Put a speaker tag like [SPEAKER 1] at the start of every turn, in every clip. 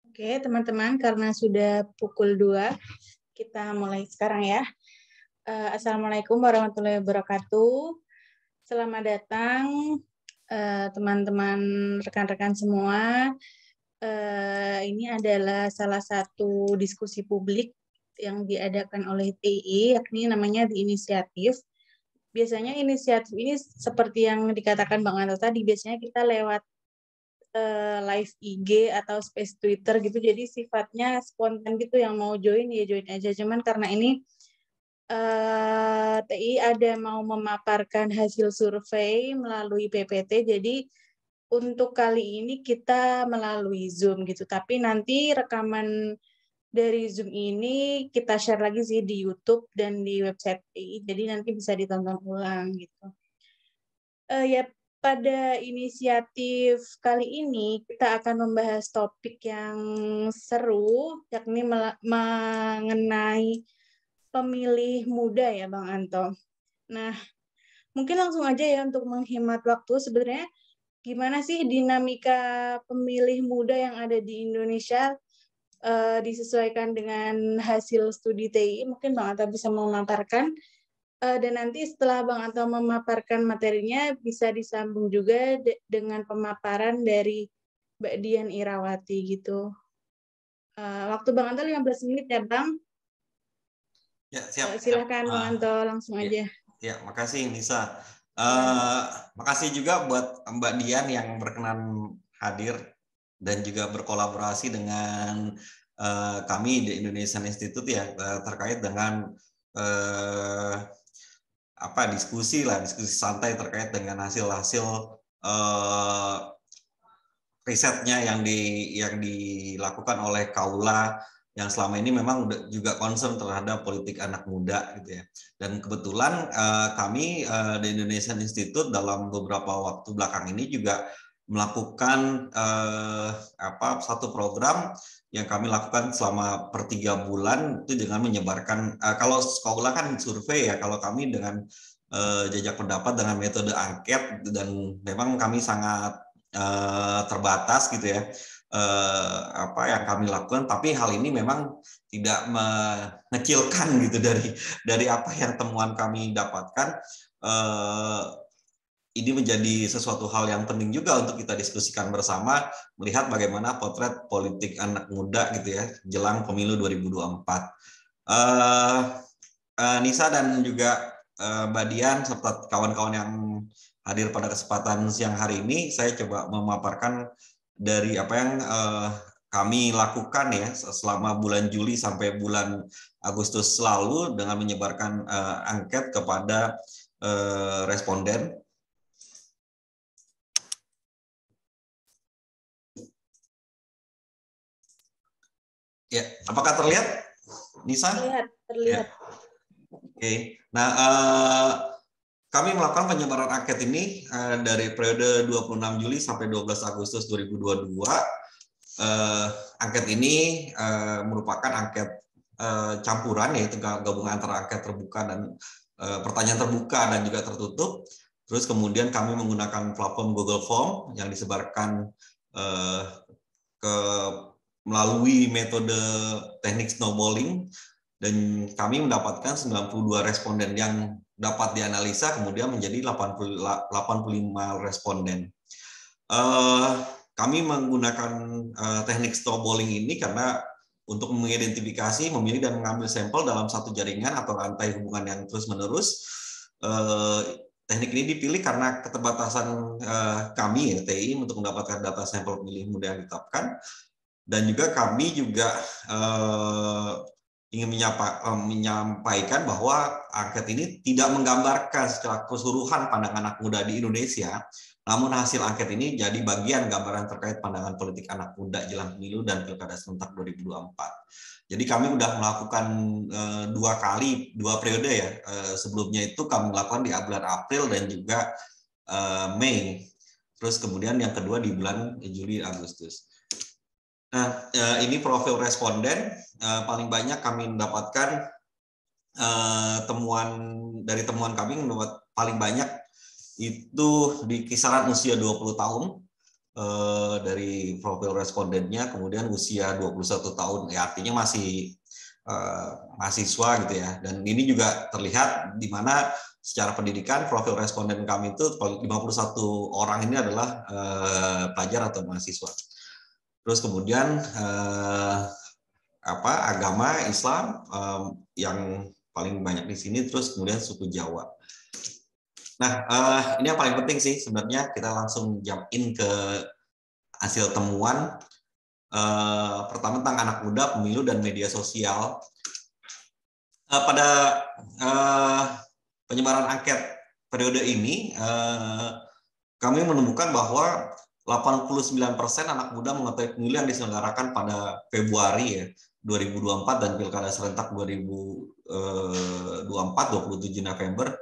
[SPEAKER 1] Oke, teman-teman, karena sudah pukul 2, kita mulai sekarang ya. Assalamualaikum warahmatullahi wabarakatuh. Selamat datang teman-teman, rekan-rekan semua. Ini adalah salah satu diskusi publik yang diadakan oleh TI, yakni namanya The Initiative. Biasanya inisiatif ini seperti yang dikatakan Bang Anto tadi, biasanya kita lewat live IG atau space Twitter gitu, jadi sifatnya spontan gitu, yang mau join ya join aja. Cuman karena ini TI ada mau memaparkan hasil survei melalui PPT, jadi untuk kali ini kita melalui Zoom gitu, tapi nanti rekaman dari Zoom ini kita share lagi sih di YouTube dan di website TI, jadi nanti bisa ditonton ulang gitu. Ya, pada inisiatif kali ini kita akan membahas topik yang seru, yakni mengenai pemilih muda ya Bang Anto. Nah, mungkin langsung aja ya untuk menghemat waktu, sebenarnya gimana sih dinamika pemilih muda yang ada di Indonesia disesuaikan dengan hasil studi TI. Mungkin Bang Anto bisa memaparkan. Dan nanti setelah Bang Anto memaparkan materinya, bisa disambung juga dengan pemaparan dari Mbak Dian Irawati gitu. Waktu Bang Anto 15 menit ya Bang.
[SPEAKER 2] Ya, siap.
[SPEAKER 1] Silakan Bang Anto, langsung aja.
[SPEAKER 2] Ya, makasih Nisa. Makasih juga buat Mbak Dian yang berkenan hadir dan juga berkolaborasi dengan kami di Indonesian Institute ya, terkait dengan diskusi santai terkait dengan hasil-hasil risetnya yang dilakukan oleh Kaula yang selama ini memang juga concern terhadap politik anak muda gitu ya. Dan kebetulan kami di Indonesian Institute dalam beberapa waktu belakang ini juga melakukan satu program yang kami lakukan selama per 3 bulan itu dengan menyebarkan, kalau sekolah kan survei ya, kalau kami dengan jajak pendapat dengan metode angket, dan memang kami sangat terbatas gitu ya yang kami lakukan, tapi hal ini memang tidak mengecilkan gitu dari apa yang temuan kami dapatkan. Ini menjadi sesuatu hal yang penting juga untuk kita diskusikan bersama, melihat bagaimana potret politik anak muda gitu ya jelang pemilu 2024. Nisa dan juga Mbak Dian serta kawan-kawan yang hadir pada kesempatan siang hari ini, saya coba memaparkan dari apa yang kami lakukan ya selama bulan Juli sampai bulan Agustus lalu dengan menyebarkan angket kepada responden. Ya, apakah terlihat, Nisa?
[SPEAKER 1] Terlihat.
[SPEAKER 2] Ya. Oke. Nah, kami melakukan penyebaran angket ini dari periode 26 Juli sampai 12 Agustus 2022. Angket ini merupakan angket campuran, yaitu gabungan antara angket terbuka dan pertanyaan terbuka dan juga tertutup. Terus kemudian kami menggunakan platform Google Form yang disebarkan melalui metode teknik snowballing, dan kami mendapatkan 92 responden yang dapat dianalisa kemudian menjadi 85 responden. Kami menggunakan teknik snowballing ini karena untuk mengidentifikasi, memilih dan mengambil sampel dalam satu jaringan atau rantai hubungan yang terus-menerus. Teknik ini dipilih karena keterbatasan kami ya TI untuk mendapatkan data sampel pemilih muda yang ditetapkan. Dan juga kami juga ingin menyampaikan bahwa angket ini tidak menggambarkan secara keseluruhan pandangan anak muda di Indonesia, namun hasil angket ini jadi bagian gambaran terkait pandangan politik anak muda jelang pemilu dan pilkada serentak 2024. Jadi kami sudah melakukan 2 periode ya. Sebelumnya itu kami melakukan di bulan April dan juga Mei. Terus kemudian yang kedua di bulan Juli Agustus. Nah, ini profil responden. Paling banyak kami mendapatkan temuan kami mendapat paling banyak itu di kisaran usia 20 tahun dari profil respondennya, kemudian usia 21 tahun, ya artinya masih mahasiswa gitu ya. Dan ini juga terlihat di mana secara pendidikan profil responden kami itu 51 orang ini adalah pelajar atau mahasiswa. Terus kemudian agama Islam yang paling banyak di sini, terus kemudian suku Jawa. Nah, ini yang paling penting sih sebenarnya, kita langsung jump in ke hasil temuan. Pertama tentang anak muda, pemilu, dan media sosial. Pada penyebaran angket periode ini, kami menemukan bahwa 89% anak muda mengetahui pemilu yang diselenggarakan pada Februari ya, 2024 dan pilkada serentak 2024 27 November,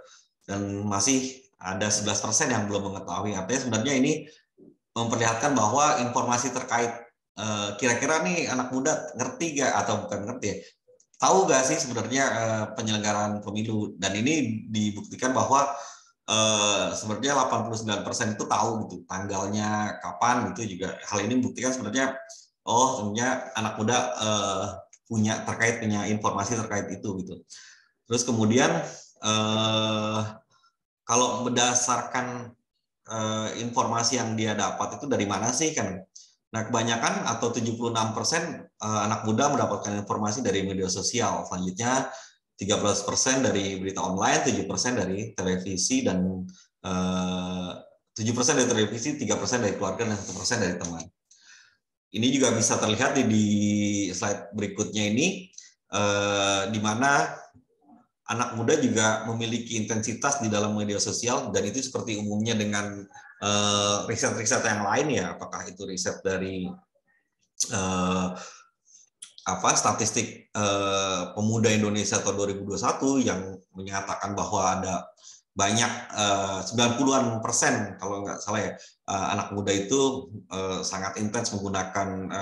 [SPEAKER 2] dan masih ada 11% yang belum mengetahui. Artinya sebenarnya ini memperlihatkan bahwa informasi terkait kira-kira nih anak muda ngerti gak atau bukan ngerti ya, tahu gak sih sebenarnya penyelenggaraan pemilu. Dan ini dibuktikan bahwa sebenarnya 89% itu tahu gitu tanggalnya kapan gitu. Juga hal ini membuktikan sebenarnya sebenarnya anak muda punya informasi terkait itu gitu. Terus kemudian kalau berdasarkan informasi yang dia dapat itu dari mana sih kan? Nah, kebanyakan atau 76% anak muda mendapatkan informasi dari media sosial. Selanjutnya 13% dari berita online, 7% dari televisi, dan 7% dari televisi, 3% dari keluarga, dan 1% dari teman. Ini juga bisa terlihat di slide berikutnya ini, di mana anak muda juga memiliki intensitas di dalam media sosial, dan itu seperti umumnya dengan riset-riset yang lain ya, apakah itu riset dari statistik pemuda Indonesia tahun 2021 yang menyatakan bahwa ada banyak 90-an% kalau nggak salah ya, anak muda itu sangat intens menggunakan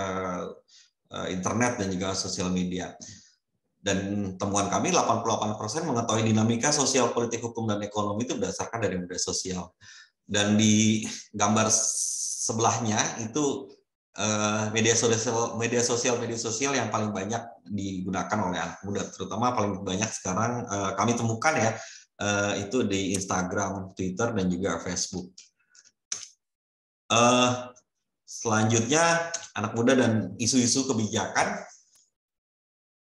[SPEAKER 2] internet dan juga sosial media. Dan temuan kami 88% mengetahui dinamika sosial, politik, hukum, dan ekonomi itu berdasarkan dari media sosial. Dan di gambar sebelahnya itu media sosial yang paling banyak digunakan oleh anak muda, terutama paling banyak sekarang kami temukan ya, itu di Instagram, Twitter, dan juga Facebook. Selanjutnya anak muda dan isu-isu kebijakan.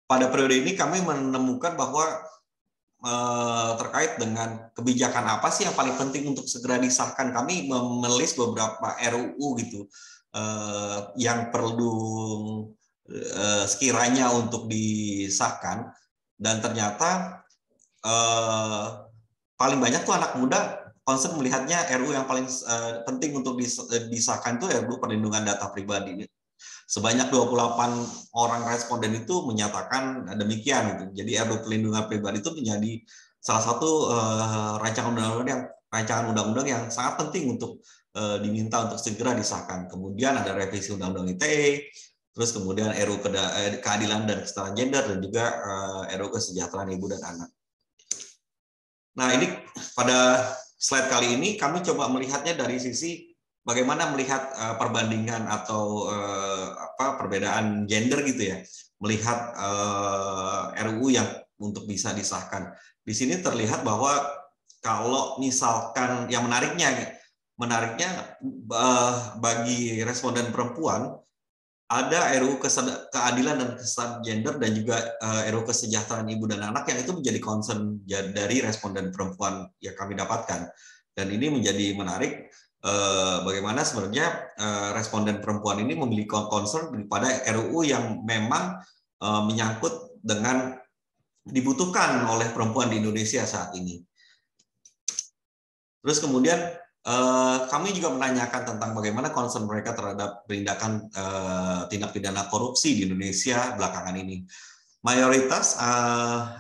[SPEAKER 2] Pada periode ini kami menemukan bahwa terkait dengan kebijakan apa sih yang paling penting untuk segera disahkan. Kami menulis beberapa RUU gitu yang perlu sekiranya untuk disahkan, dan ternyata paling banyak tuh anak muda concern melihatnya RUU yang paling penting untuk disahkan itu RUU perlindungan data pribadi. Sebanyak 28 orang responden itu menyatakan demikian gitu. Jadi RUU perlindungan pribadi itu menjadi salah satu rancangan undang-undang yang sangat penting untuk diminta untuk segera disahkan. Kemudian ada revisi undang-undang ITE, terus kemudian RUU keadilan dan kesetaraan gender, dan juga RUU kesejahteraan ibu dan anak. Nah, ini pada slide kali ini kami coba melihatnya dari sisi bagaimana melihat perbandingan atau perbedaan gender gitu ya, melihat RUU yang untuk bisa disahkan. Di sini terlihat bahwa kalau misalkan yang menariknya bagi responden perempuan ada RUU keadilan dan kesetaraan gender, dan juga RUU kesejahteraan ibu dan anak yang itu menjadi concern dari responden perempuan yang kami dapatkan. Dan ini menjadi menarik bagaimana sebenarnya responden perempuan ini memiliki concern daripada RUU yang memang menyangkut dengan dibutuhkan oleh perempuan di Indonesia saat ini. Terus kemudian kami juga menanyakan tentang bagaimana concern mereka terhadap penindakan tindak pidana korupsi di Indonesia belakangan ini. Mayoritas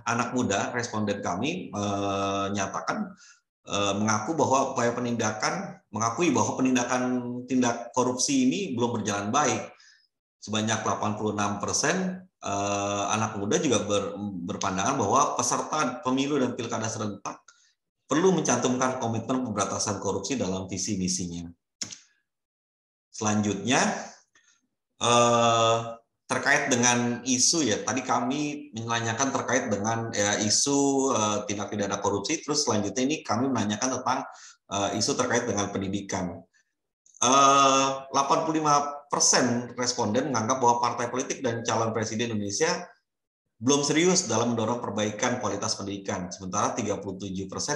[SPEAKER 2] anak muda responden kami menyatakan mengakui bahwa penindakan tindak korupsi ini belum berjalan baik. Sebanyak 86% anak muda juga berpandangan bahwa peserta pemilu dan pilkada serentak perlu mencantumkan komitmen pemberantasan korupsi dalam visi misinya. Selanjutnya, terkait dengan isu ya, tadi kami menanyakan terkait dengan isu tindak pidana korupsi, terus selanjutnya ini kami menanyakan tentang isu terkait dengan pendidikan. 85% responden menganggap bahwa partai politik dan calon presiden Indonesia belum serius dalam mendorong perbaikan kualitas pendidikan, sementara 37%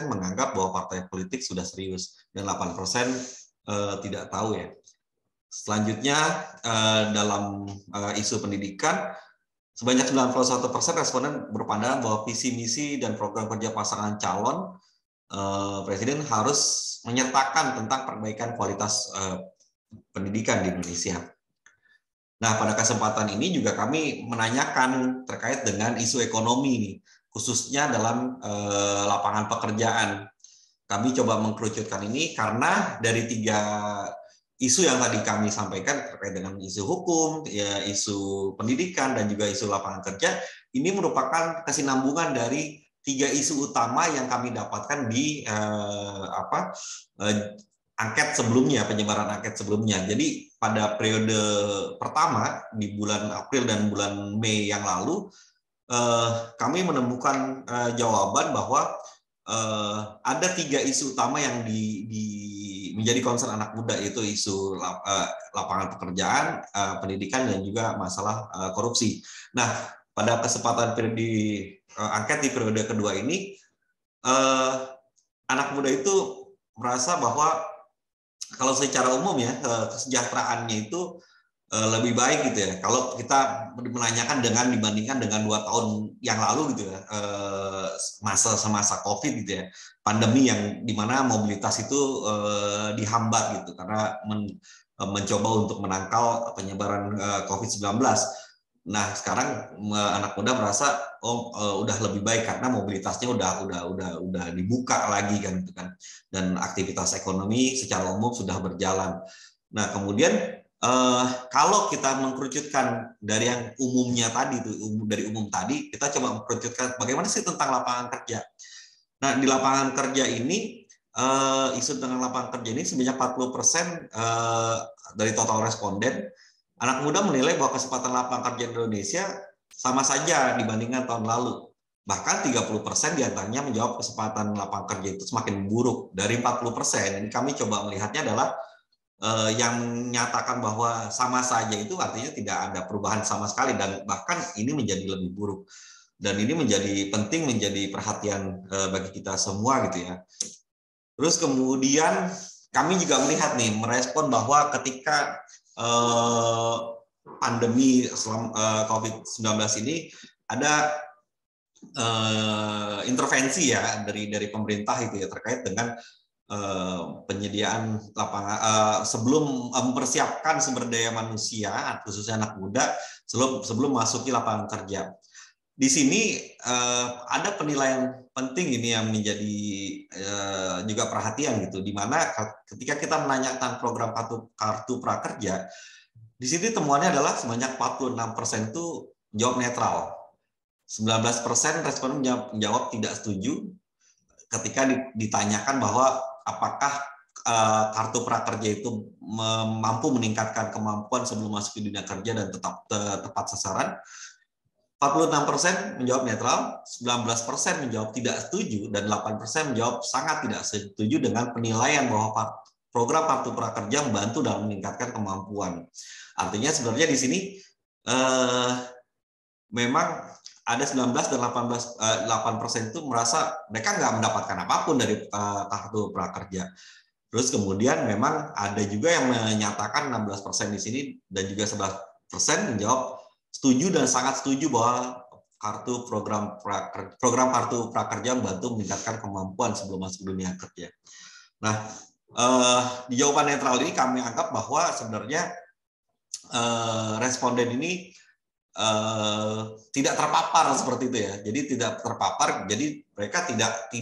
[SPEAKER 2] menganggap bahwa partai politik sudah serius dan 8% tidak tahu ya. Selanjutnya dalam isu pendidikan, sebanyak 91% responden berpandangan bahwa visi misi dan program kerja pasangan calon presiden harus menyertakan tentang perbaikan kualitas pendidikan di Indonesia. Nah, pada kesempatan ini juga kami menanyakan terkait dengan isu ekonomi, khususnya dalam lapangan pekerjaan. Kami coba mengkerucutkan ini karena dari 3 isu yang tadi kami sampaikan terkait dengan isu hukum, ya, isu pendidikan, dan juga isu lapangan kerja, ini merupakan kesinambungan dari 3 isu utama yang kami dapatkan di angket sebelumnya, penyebaran angket sebelumnya. Jadi pada periode pertama di bulan April dan bulan Mei yang lalu, kami menemukan jawaban bahwa ada 3 isu utama yang menjadi concern anak muda, yaitu isu lapangan pekerjaan, pendidikan, dan juga masalah korupsi. Nah, pada kesempatan di angket di periode kedua ini, anak muda itu merasa bahwa kalau secara umum ya, kesejahteraannya itu lebih baik gitu ya. Kalau kita menanyakan dibandingkan dengan 2 tahun yang lalu gitu ya, semasa COVID gitu ya, pandemi yang dimana mobilitas itu dihambat gitu karena mencoba untuk menangkal penyebaran COVID-19. Nah, sekarang anak muda merasa udah lebih baik karena mobilitasnya udah dibuka lagi kan gitu kan, dan aktivitas ekonomi secara umum sudah berjalan. Nah, kemudian kalau kita mengkerucutkan dari yang umumnya tadi dari umum tadi, kita coba mengkerucutkan bagaimana sih tentang lapangan kerja. Nah, di lapangan kerja ini, isu tentang lapangan kerja ini sebanyak 40% dari total responden, anak muda menilai bahwa kesempatan lapangan kerja di Indonesia sama saja dibandingkan tahun lalu. Bahkan 30% diantaranya menjawab kesempatan lapangan kerja itu semakin buruk. Dari 40%, ini kami coba melihatnya adalah yang menyatakan bahwa sama saja itu artinya tidak ada perubahan sama sekali, dan bahkan ini menjadi lebih buruk. Dan ini menjadi penting, menjadi perhatian bagi kita semua gitu ya. Terus kemudian kami juga melihat nih, merespon bahwa ketika pandemi COVID-19 ini ada intervensi ya dari pemerintah itu ya terkait dengan penyediaan lapangan sebelum mempersiapkan sumber daya manusia khususnya anak muda sebelum masuki lapangan kerja. Di sini ada penilaian penting ini yang menjadi juga perhatian gitu, di mana ketika kita menanyakan program kartu prakerja, di sini temuannya adalah sebanyak 46% itu jawab netral, 19% respon menjawab tidak setuju ketika ditanyakan bahwa apakah kartu prakerja itu mampu meningkatkan kemampuan sebelum masuk ke dunia kerja dan tetap tepat sasaran. 46% menjawab netral, 19% menjawab tidak setuju, dan 8% menjawab sangat tidak setuju dengan penilaian bahwa program kartu prakerja membantu dalam meningkatkan kemampuan. Artinya sebenarnya di sini memang ada 19 dan 8% itu merasa mereka nggak mendapatkan apapun dari kartu prakerja. Terus kemudian memang ada juga yang menyatakan 16% di sini dan juga 11% menjawab setuju dan sangat setuju bahwa program kartu prakerja membantu meningkatkan kemampuan sebelum masuk dunia kerja. Nah, di jawaban netral ini kami anggap bahwa sebenarnya responden ini tidak terpapar seperti itu ya. Jadi tidak terpapar, jadi mereka tidak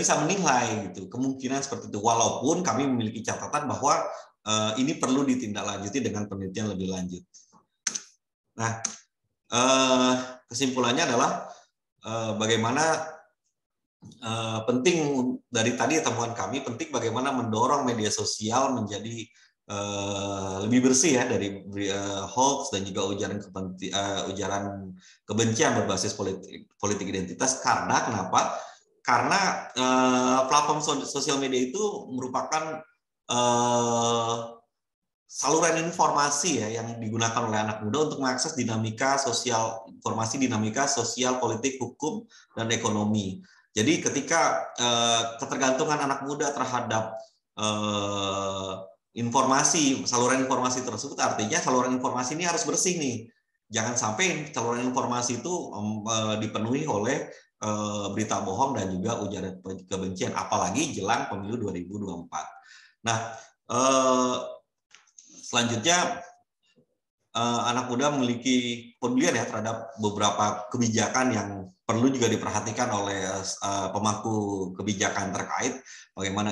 [SPEAKER 2] bisa menilai gitu kemungkinan seperti itu. Walaupun kami memiliki catatan bahwa ini perlu ditindaklanjuti dengan penelitian lebih lanjut. Nah, kesimpulannya adalah bagaimana penting dari tadi temuan kami, penting bagaimana mendorong media sosial menjadi lebih bersih ya dari hoax dan juga ujaran kebencian berbasis politik identitas. Karena kenapa? Karena platform sosial media itu merupakan saluran informasi ya yang digunakan oleh anak muda untuk mengakses dinamika sosial, informasi dinamika sosial, politik, hukum, dan ekonomi. Jadi ketika ketergantungan anak muda terhadap saluran informasi tersebut, artinya saluran informasi ini harus bersih nih. Jangan sampai saluran informasi itu dipenuhi oleh berita bohong dan juga ujaran kebencian, apalagi jelang pemilu 2024. Nah, selanjutnya anak muda memiliki pedulian ya terhadap beberapa kebijakan yang perlu juga diperhatikan oleh pemangku kebijakan terkait. Bagaimana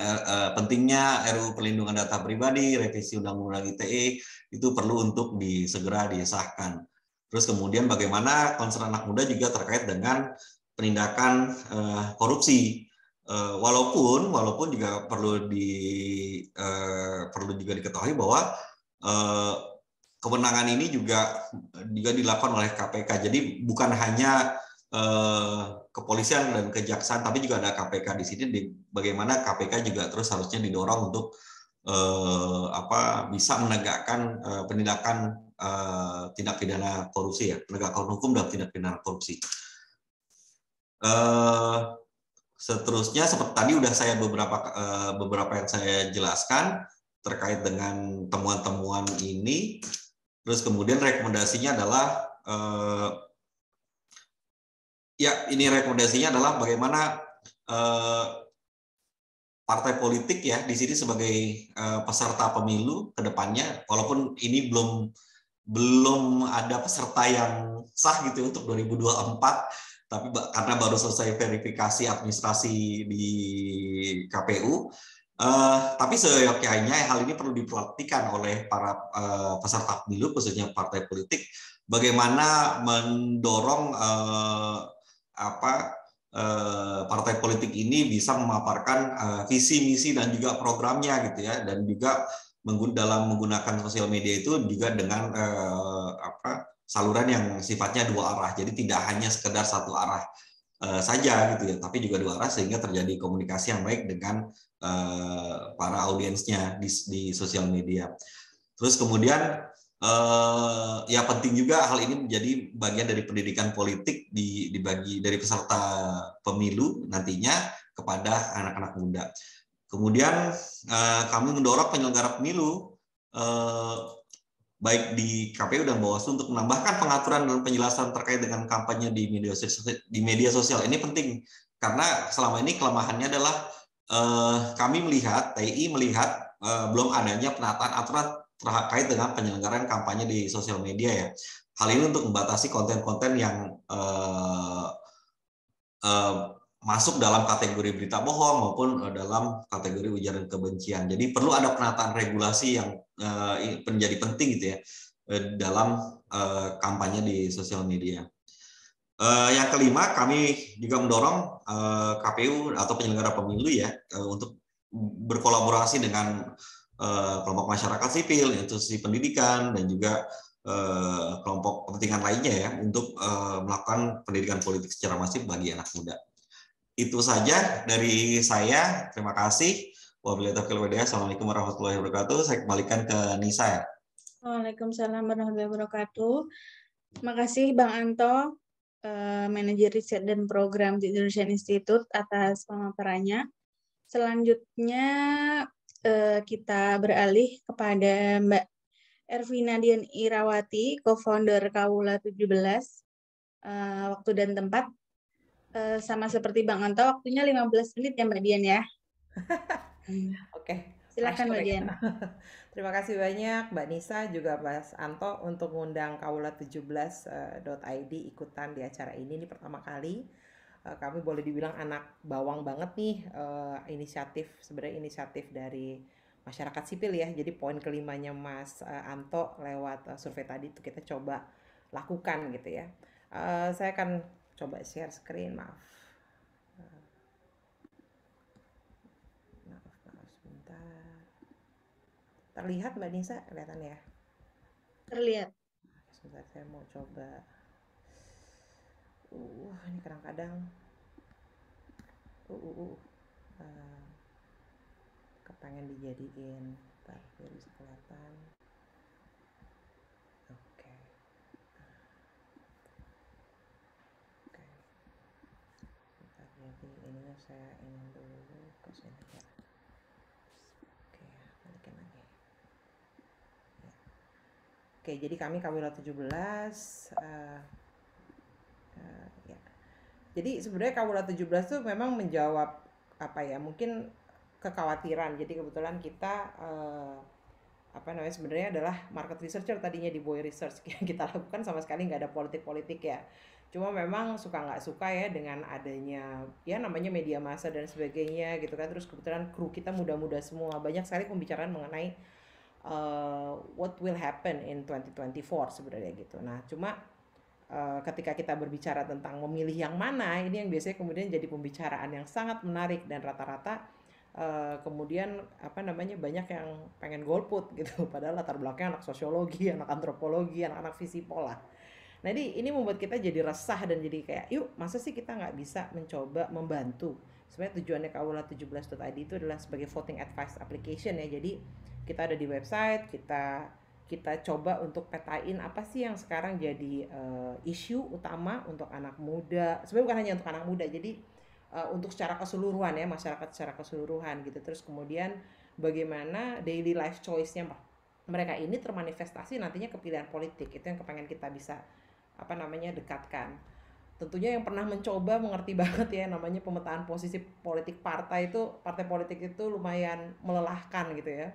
[SPEAKER 2] pentingnya RUU Perlindungan Data Pribadi, revisi Undang-Undang ITE itu perlu untuk segera disahkan. Terus kemudian bagaimana concern anak muda juga terkait dengan penindakan korupsi. Walaupun juga perlu juga diketahui bahwa kewenangan ini juga dilakukan oleh KPK. Jadi bukan hanya kepolisian dan kejaksaan, tapi juga ada KPK di sini. Bagaimana KPK juga terus harusnya didorong untuk bisa menegakkan penindakan tindak pidana korupsi ya, penegakan hukum dalam tindak pidana korupsi. Seterusnya seperti tadi udah saya beberapa yang saya jelaskan terkait dengan temuan-temuan ini. Terus kemudian rekomendasinya adalah adalah bagaimana partai politik ya di sini sebagai peserta pemilu ke depannya, walaupun ini belum ada peserta yang sah gitu untuk 2024. Tapi karena baru selesai verifikasi administrasi di KPU, tapi seyogyanya hal ini perlu diperhatikan oleh para peserta pemilu, khususnya partai politik, bagaimana mendorong partai politik ini bisa memaparkan visi, misi, dan juga programnya gitu ya, dan juga dalam menggunakan sosial media itu juga dengan saluran yang sifatnya dua arah, jadi tidak hanya sekedar satu arah saja gitu ya, tapi juga dua arah sehingga terjadi komunikasi yang baik dengan para audiensnya di sosial media. Terus kemudian ya penting juga hal ini menjadi bagian dari pendidikan politik dibagi dari peserta pemilu nantinya kepada anak-anak muda. Kemudian kami mendorong penyelenggara pemilu baik di KPU dan Bawaslu untuk menambahkan pengaturan dan penjelasan terkait dengan kampanye di media sosial. Ini penting karena selama ini kelemahannya adalah TI melihat belum adanya penataan aturan terkait dengan penyelenggaraan kampanye di sosial media ya. Hal ini untuk membatasi konten-konten yang masuk dalam kategori berita bohong maupun dalam kategori ujaran kebencian. Jadi perlu ada penataan regulasi yang menjadi penting gitu ya dalam kampanye di sosial media. Yang kelima, kami juga mendorong KPU atau penyelenggara pemilu ya untuk berkolaborasi dengan kelompok masyarakat sipil, institusi pendidikan, dan juga kelompok kepentingan lainnya ya untuk melakukan pendidikan politik secara masif bagi anak muda. Itu saja dari saya. Terima kasih. Wabillahi taufiq wal hidayah. Assalamualaikum warahmatullahi wabarakatuh. Saya kembalikan ke Nisa ya.
[SPEAKER 1] Waalaikumsalam warahmatullahi wabarakatuh. Terima kasih Bang Anto, Manajer Riset dan Program di Indonesian Institute atas pemaparannya. Selanjutnya kita beralih kepada Mbak Ervina Dian Irawati, co-founder Kaula 17. Waktu dan tempat sama seperti Bang Anto, waktunya 15 menit ya Mbak Dian ya.
[SPEAKER 3] Oke.
[SPEAKER 1] Silakan Mbak Dian.
[SPEAKER 3] Terima kasih banyak Mbak Nisa juga Mas Anto untuk mengundang kaula17.id ikutan di acara ini. Ini pertama kali kami boleh dibilang anak bawang banget nih, sebenarnya inisiatif dari masyarakat sipil ya. Jadi poin kelimanya Mas Anto lewat survei tadi itu kita coba lakukan gitu ya. Saya akan coba share screen, maaf. Maaf sebentar. Terlihat Mbak Nisa? Kelihatan ya?
[SPEAKER 1] Terlihat.
[SPEAKER 3] Sebentar, saya mau coba. Ini kadang-kadang kepengen dijadiin. Bentar, biar bisa kelihatan. Oke. Bentar, jadi ininya saya ingin dulu ke sini ya. Oke, balikin lagi. Ya. Oke, jadi kami Kawula 17 ya. Jadi sebenarnya Kawula 17 tuh memang menjawab apa ya, mungkin kekhawatiran. Jadi kebetulan kita sebenarnya adalah market researcher tadinya di Boy Research yang kita lakukan sama sekali nggak ada politik-politik ya. Cuma memang suka nggak suka ya dengan adanya ya namanya media massa dan sebagainya gitu kan. Terus kebetulan kru kita muda-muda semua, banyak sekali pembicaraan mengenai what will happen in 2024 sebenarnya gitu. Nah cuma ketika kita berbicara tentang memilih yang mana, ini yang biasanya kemudian jadi pembicaraan yang sangat menarik dan rata-rata kemudian banyak yang pengen golput gitu, padahal latar belakangnya anak sosiologi, anak antropologi, anak-anak visipol lah. Nah ini membuat kita jadi resah dan jadi kayak yuk masa sih kita nggak bisa mencoba membantu. Sebenarnya tujuannya Kawula17.id itu adalah sebagai voting advice application ya. Jadi kita ada di website, kita coba untuk petain apa sih yang sekarang jadi isu utama untuk anak muda. Sebenarnya bukan hanya untuk anak muda, jadi untuk secara keseluruhan ya, masyarakat secara keseluruhan gitu. Terus kemudian bagaimana daily life choice-nya mereka ini termanifestasi nantinya ke pilihan politik. Itu yang kepengen kita bisa dekatkan. Tentunya yang pernah mencoba mengerti banget ya namanya pemetaan posisi politik partai politik itu lumayan melelahkan gitu ya.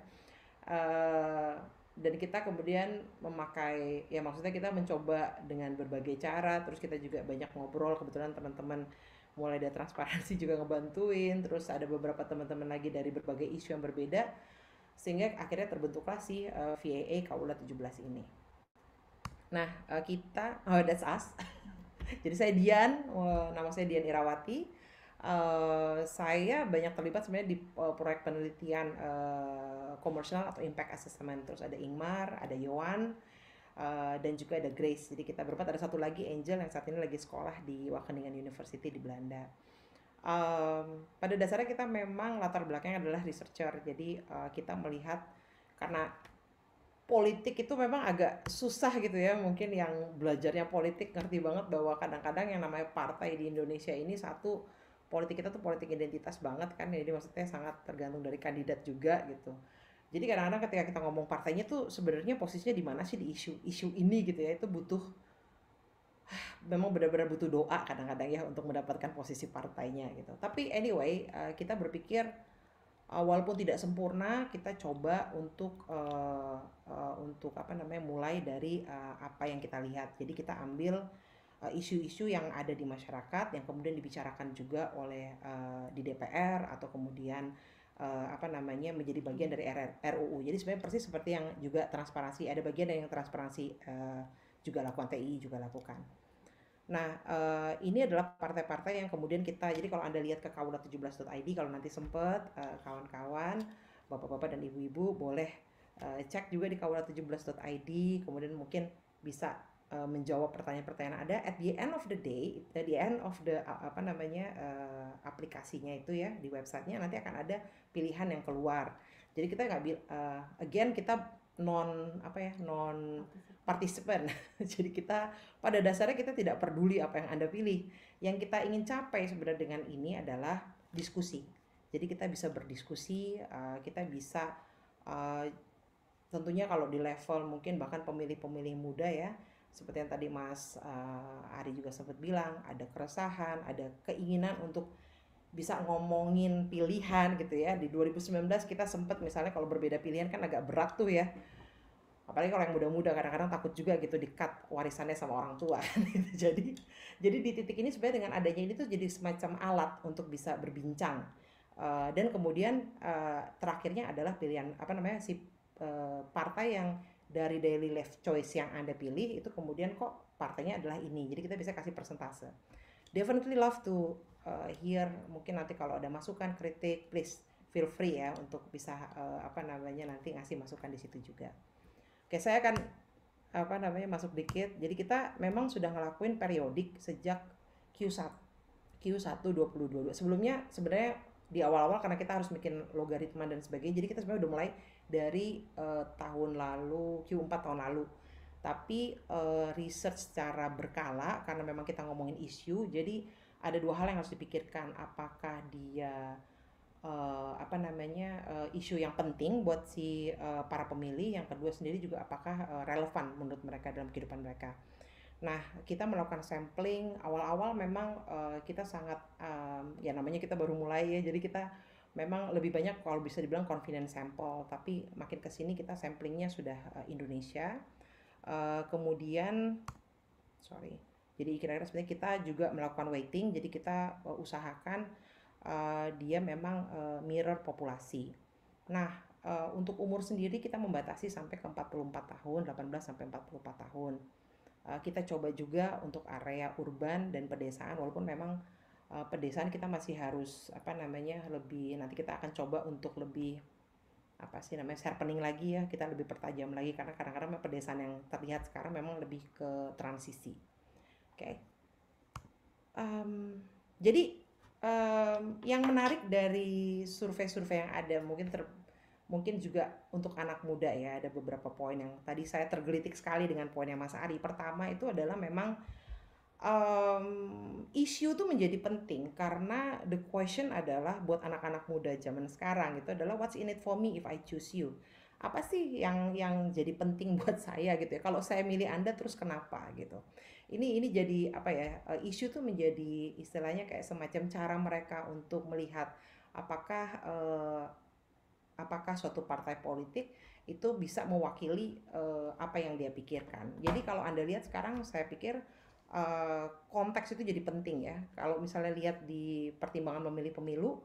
[SPEAKER 3] Dan kita kemudian memakai ya maksudnya kita mencoba dengan berbagai cara, terus kita juga banyak ngobrol, kebetulan teman-teman mulai dari transparansi juga ngebantuin, terus ada beberapa teman-teman lagi dari berbagai isu yang berbeda, sehingga akhirnya terbentuklah si VAA Kawula 17 ini. Nah kita that's us. Jadi saya Dian, nama saya Dian Irawati. Saya banyak terlibat sebenarnya di proyek penelitian komersial atau impact assessment. Terus ada Ingmar, ada Yohan, dan juga ada Grace. Jadi kita berempat, ada satu lagi Angel yang saat ini lagi sekolah di Wageningen University di Belanda. Pada dasarnya kita memang latar belakangnya adalah researcher. Jadi kita melihat karena politik itu memang agak susah gitu ya, mungkin yang belajarnya politik ngerti banget bahwa kadang-kadang yang namanya partai di Indonesia ini satu, politik kita tuh politik identitas banget kan, jadi maksudnya sangat tergantung dari kandidat juga gitu. Jadi kadang-kadang ketika kita ngomong partainya tuh sebenarnya posisinya di mana sih di isu ini gitu ya, itu butuh memang benar-benar butuh doa kadang-kadang ya untuk mendapatkan posisi partainya gitu. Tapi anyway, kita berpikir walaupun tidak sempurna, kita coba untuk mulai dari apa yang kita lihat. Jadi kita ambil isu-isu yang ada di masyarakat yang kemudian dibicarakan juga oleh di DPR atau kemudian menjadi bagian dari RUU. Jadi sebenarnya persis seperti yang juga transparansi, ada bagian dari yang transparansi juga lakukan, TI juga lakukan. Nah, ini adalah partai-partai yang kemudian kita, jadi kalau Anda lihat ke kawula17.id, kalau nanti sempat kawan-kawan, bapak-bapak dan ibu-ibu boleh cek juga di kawula17.id, kemudian mungkin bisa menjawab pertanyaan-pertanyaan ada at the end of the day, at the end of the aplikasinya itu ya, di websitenya nanti akan ada pilihan yang keluar. Jadi kita nggak again kita non partisipan. Jadi kita pada dasarnya kita tidak peduli apa yang Anda pilih. Yang kita ingin capai sebenarnya dengan ini adalah diskusi. Jadi kita bisa berdiskusi, kita bisa tentunya kalau di level mungkin bahkan pemilih-pemilih muda ya, seperti yang tadi Mas Ari juga sempat bilang, ada keresahan, ada keinginan untuk bisa ngomongin pilihan gitu ya. Di 2019 kita sempat misalnya kalau berbeda pilihan kan agak berat tuh ya. Apalagi kalau yang muda-muda kadang-kadang takut juga gitu di-cut warisannya sama orang tua. Jadi di titik ini sebenarnya dengan adanya ini tuh jadi semacam alat untuk bisa berbincang. Dan kemudian terakhirnya adalah pilihan partai yang dari daily life choice yang Anda pilih itu kemudian kok partainya adalah ini. Jadi kita bisa kasih persentase. definitely love to hear. Mungkin nanti kalau ada masukan, kritik, please feel free ya untuk bisa nanti ngasih masukan di situ juga. Oke, saya akan masuk dikit. Jadi kita memang sudah ngelakuin periodik sejak Q1 2022. Sebelumnya sebenarnya di awal-awal karena kita harus bikin logaritma dan sebagainya, jadi kita sebenarnya udah mulai dari tahun lalu, Q4 tahun lalu. Tapi research secara berkala karena memang kita ngomongin isu, jadi ada dua hal yang harus dipikirkan. Apakah dia isu yang penting buat si para pemilih, yang kedua sendiri juga apakah relevan menurut mereka dalam kehidupan mereka. Nah, kita melakukan sampling awal-awal memang kita sangat ya namanya kita baru mulai ya, jadi kita memang lebih banyak kalau bisa dibilang confidence sample, tapi makin kesini kita samplingnya sudah Indonesia. Kemudian jadi kira-kira sebenarnya kita juga melakukan weighting, jadi kita usahakan dia memang mirror populasi. Nah, untuk umur sendiri kita membatasi sampai ke 44 tahun, 18 sampai 44 tahun. Kita coba juga untuk area urban dan pedesaan, walaupun memang pedesaan kita masih harus lebih, nanti kita akan coba untuk lebih sharpening lagi ya, kita lebih pertajam lagi karena kadang-kadang pedesaan yang terlihat sekarang memang lebih ke transisi. Oke. Jadi yang menarik dari survei-survei yang ada, mungkin juga untuk anak muda ya, ada beberapa poin yang tadi saya tergelitik sekali dengan poinnya Mas Ari. Pertama itu adalah memang isu itu menjadi penting karena the question adalah buat anak-anak muda zaman sekarang itu adalah what's in it for me if I choose you. Apa sih yang jadi penting buat saya gitu ya, kalau saya milih Anda terus kenapa gitu. Ini jadi isu tuh menjadi istilahnya kayak semacam cara mereka untuk melihat apakah suatu partai politik itu bisa mewakili apa yang dia pikirkan. Jadi kalau Anda lihat sekarang, saya pikir konteks itu jadi penting ya. Kalau misalnya lihat di pertimbangan memilih pemilu,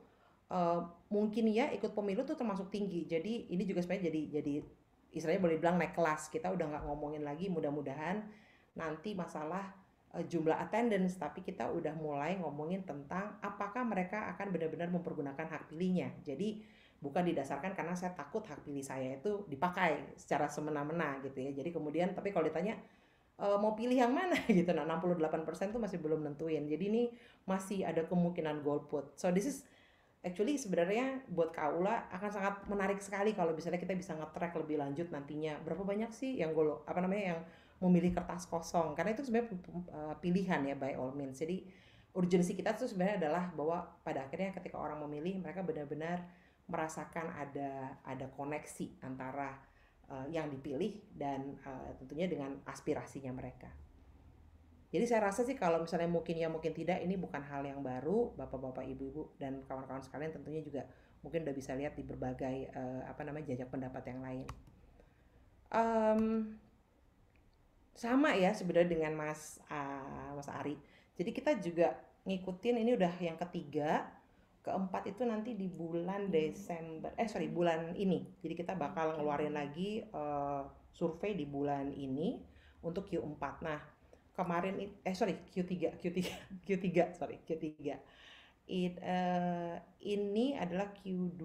[SPEAKER 3] mungkin ya ikut pemilu tuh termasuk tinggi. Jadi ini juga sebenarnya jadi istilahnya boleh bilang naik kelas. Kita udah nggak ngomongin lagi mudah-mudahan nanti masalah jumlah attendance, tapi kita udah mulai ngomongin tentang apakah mereka akan benar-benar mempergunakan hak pilihnya. Jadi bukan didasarkan karena saya takut hak pilih saya itu dipakai secara semena-mena gitu ya. Jadi kemudian, tapi kalau ditanya mau pilih yang mana gitu, nah 68% tuh masih belum nentuin. Jadi ini masih ada kemungkinan golput. So this is actually sebenarnya buat Kaula akan sangat menarik sekali kalau misalnya kita bisa nge-track lebih lanjut nantinya berapa banyak sih yang yang memilih kertas kosong, karena itu sebenarnya pilihan ya by all means. Jadi urgensi kita tuh sebenarnya adalah bahwa pada akhirnya ketika orang memilih, mereka benar-benar merasakan ada koneksi antara yang dipilih dan tentunya dengan aspirasinya mereka. Jadi saya rasa sih kalau misalnya mungkin ya mungkin tidak, ini bukan hal yang baru. Bapak-bapak, ibu-ibu dan kawan-kawan sekalian tentunya juga mungkin udah bisa lihat di berbagai jajak pendapat yang lain. Sama ya sebenarnya dengan Mas Ari. Jadi kita juga ngikutin, ini udah yang ketiga, keempat itu nanti di bulan bulan ini. Jadi kita bakal ngeluarin lagi survei di bulan ini untuk Q4. Nah, kemarin Q3. Ini adalah Q2